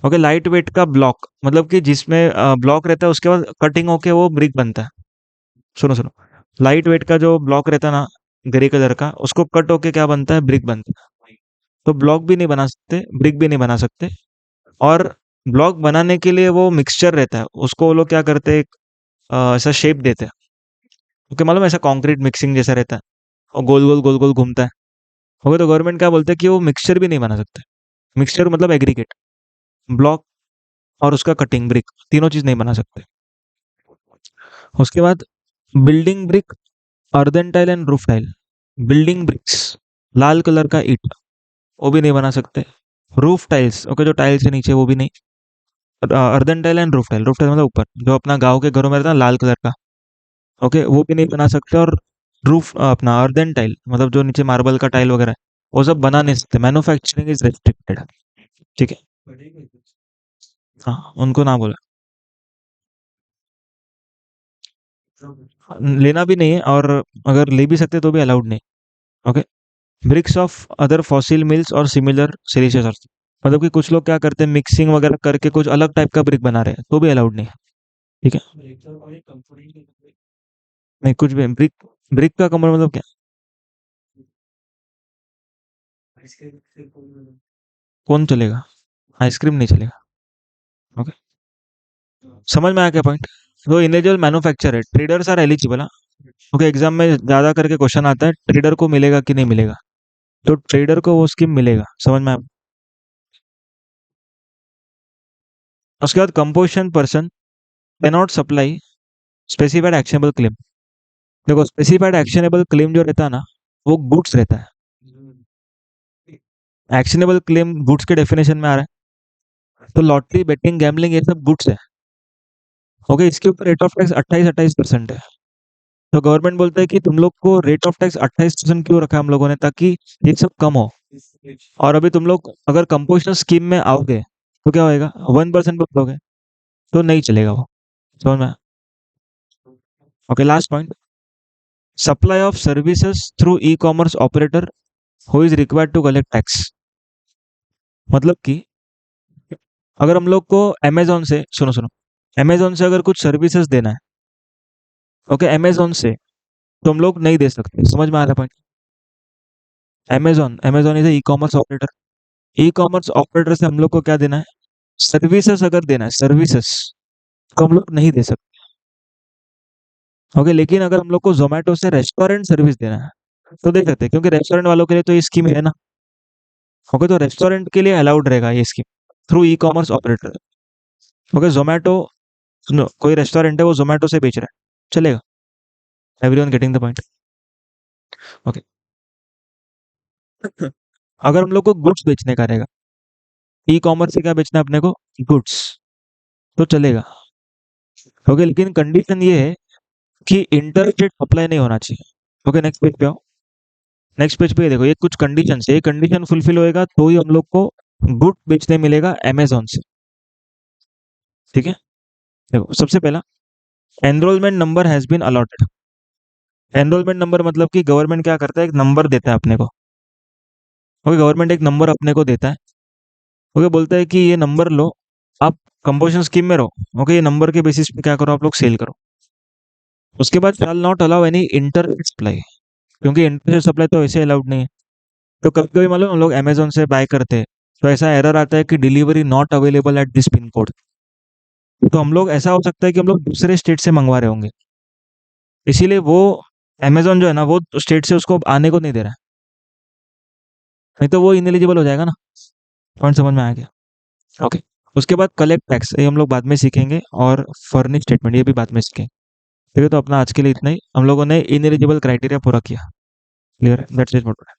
ओके। लाइट वेट का ब्लॉक मतलब कि जिसमें ब्लॉक रहता है, उसके बाद कटिंग होके वो ब्रिक बनता है। सुनो सुनो, लाइट वेट का जो ब्लॉक रहता है ना, ग्रे कलर का, उसको कट होके क्या बनता है, ब्रिक बनता है। तो ब्लॉक भी नहीं बना सकते, ब्रिक भी नहीं बना सकते। और ब्लॉक बनाने के लिए वो मिक्सचर रहता है, उसको वो लोग क्या करते हैं, ऐसा शेप देते हैं, ओके, मालूम है, ऐसा कंक्रीट मिक्सिंग जैसा रहता है, और गोल गोल गोल गोल घूमता है, ओके। तो गवर्नमेंट क्या बोलते हैं कि वो मिक्सचर भी नहीं बना सकते। मिक्सचर मतलब एग्रीगेट, ब्लॉक और उसका कटिंग ब्रिक, तीनों चीज नहीं बना सकते। उसके बाद building brick, earthen tile and roof tile. Building bricks, लाल कलर का ईट, वो भी नहीं बना सकते। रूफ टाइल्स, ओके, जो टाइल्स है नीचे, वो भी नहीं। Earthen tile and roof tile, roof tile मतलब ऊपर, जो अपना गांव के घरों में रहता है ना, लाल कलर का, ओके, वो भी नहीं बना सकते। और रूफ अपना अर्दन टाइल मतलब जो नीचे मार्बल का टाइल वगैरह है, वो सब बना नहीं सकते। मैन्युफैक्चरिंग इज रेस्ट्रिक्टेड, ठीक है। हाँ, उनको ना बोला, लेना भी नहीं है, और अगर ले भी सकते तो भी अलाउड नहीं, okay. Bricks of other fossil mills और सिमिलर सिलिशियस अर्थ, मतलब कि कुछ लोग क्या करते हैं, मिक्सिंग वगैरह करके कुछ अलग टाइप का ब्रिक बना रहे हैं, तो भी अलाउड नहीं है, ठीक है। नहीं, कुछ भी ब्रिक, ब्रिक का कमर मतलब क्या, कौन चलेगा, आइसक्रीम नहीं चलेगा, ओके। समझ में आया क्या पॉइंट? तो इंडिविजुअल मैन्युफैक्चर है, traders are eligible, okay. Exam में ज्यादा करके क्वेश्चन आता है, ट्रेडर को मिलेगा कि नहीं मिलेगा, तो ट्रेडर को वो स्कीम मिलेगा। समझ में आया? उसके बाद composition person can not supply specified actionable claim. देखो, स्पेसिफाइड एक्शनेबल क्लेम जो रहता है ना, वो गुड्स रहता है। एक्शनेबल क्लेम गुड्स के डेफिनेशन में आ रहा है, तो लॉटरी, बेटिंग, गैम्बलिंग ये सब गुड्स है। ओके, इसके ऊपर रेट ऑफ टैक्स 28% है। तो गवर्नमेंट बोलता है कि तुम लोग को रेट ऑफ टैक्स 28% क्यों रखा है हम लोगों ने, ताकि ये सब कम हो। और अभी तुम लोग अगर कंपोजिशन स्कीम में आओगे तो क्या होएगा, 1% पे भरोगे तो नहीं चलेगा वो। समझ में? Okay, last point, supply of services through e commerce operator who is required to collect tax. मतलब कि अगर हम लोग को अमेजोन से, सुनो सुनो, अमेजोन से अगर कुछ सर्विसेज देना है, ओके, अमेजोन से, तो हम लोग नहीं दे सकते। समझ में आ रहा है point? Amazon Amazon is E commerce operator. E commerce operator से हम लोग को क्या देना है, सर्विसेज अगर देना है, सर्विसेज, तो हम लोग नहीं दे सकते। ओके, लेकिन अगर हम लोग को जोमेटो से रेस्टोरेंट सर्विस देना है तो दे सकते हैं, क्योंकि रेस्टोरेंट वालों के लिए तो ये स्कीम है ना। ओके, तो रेस्टोरेंट के लिए अलाउड रहेगा ये scheme through e commerce operator. Okay, Zomato, सुनो, कोई रेस्टोरेंट है वो जोमेटो से बेच रहा है, चलेगा? Everyone getting the point? Okay. अगर हम लोग को गुड्स बेचने का रहेगा, ई कॉमर्स से क्या बेचना है अपने को, गुड्स, तो चलेगा। ओके, लेकिन कंडीशन ये है कि इंटरस्टेट सप्लाई नहीं होना चाहिए। ओके, नेक्स्ट पेज पे आओ। नेक्स्ट पेज पे देखो, ये कुछ कंडीशन है, ये कंडीशन फुलफिल होएगा तो ही हम लोग को गुड बेचने मिलेगा अमेजोन से। ठीक है, देखो, सबसे पहला, enrolment number has been allotted. Enrolment number मतलब कि गवर्नमेंट क्या करता है, एक नंबर देता है अपने को। ओके, गवर्नमेंट एक नंबर अपने को देता है। ओके, बोलता है कि ये नंबर लो, आप कंपोजिशन स्कीम में रहो। ओके, ये नंबर के बेसिस पे क्या करो, आप लोग सेल करो। उसके बाद shall not allow any inter supply, क्योंकि इंटर सप्लाई तो वैसे अलाउड नहीं है। तो कभी कभी मान लो हम लोग अमेजोन से बाय करते हैं, तो ऐसा एरर आता है कि delivery not available at this pin code. तो हम लोग, ऐसा हो सकता है कि हम लोग दूसरे स्टेट से मंगवा रहे होंगे, इसीलिए वो अमेजोन जो है ना, वो स्टेट से उसको आने को नहीं दे रहा है, नहीं तो वो इनएलिजिबल हो जाएगा ना। पॉइंट समझ में आ गया? ओके। उसके बाद कलेक्ट टैक्स, ये हम लोग बाद में सीखेंगे, और फर्निश स्टेटमेंट ये भी बाद में सीखेंगे। ठीक है, तो अपना आज के लिए इतना ही, हम लोगों ने इनएलिजिबल क्राइटेरिया पूरा किया। Clear? That's it for today.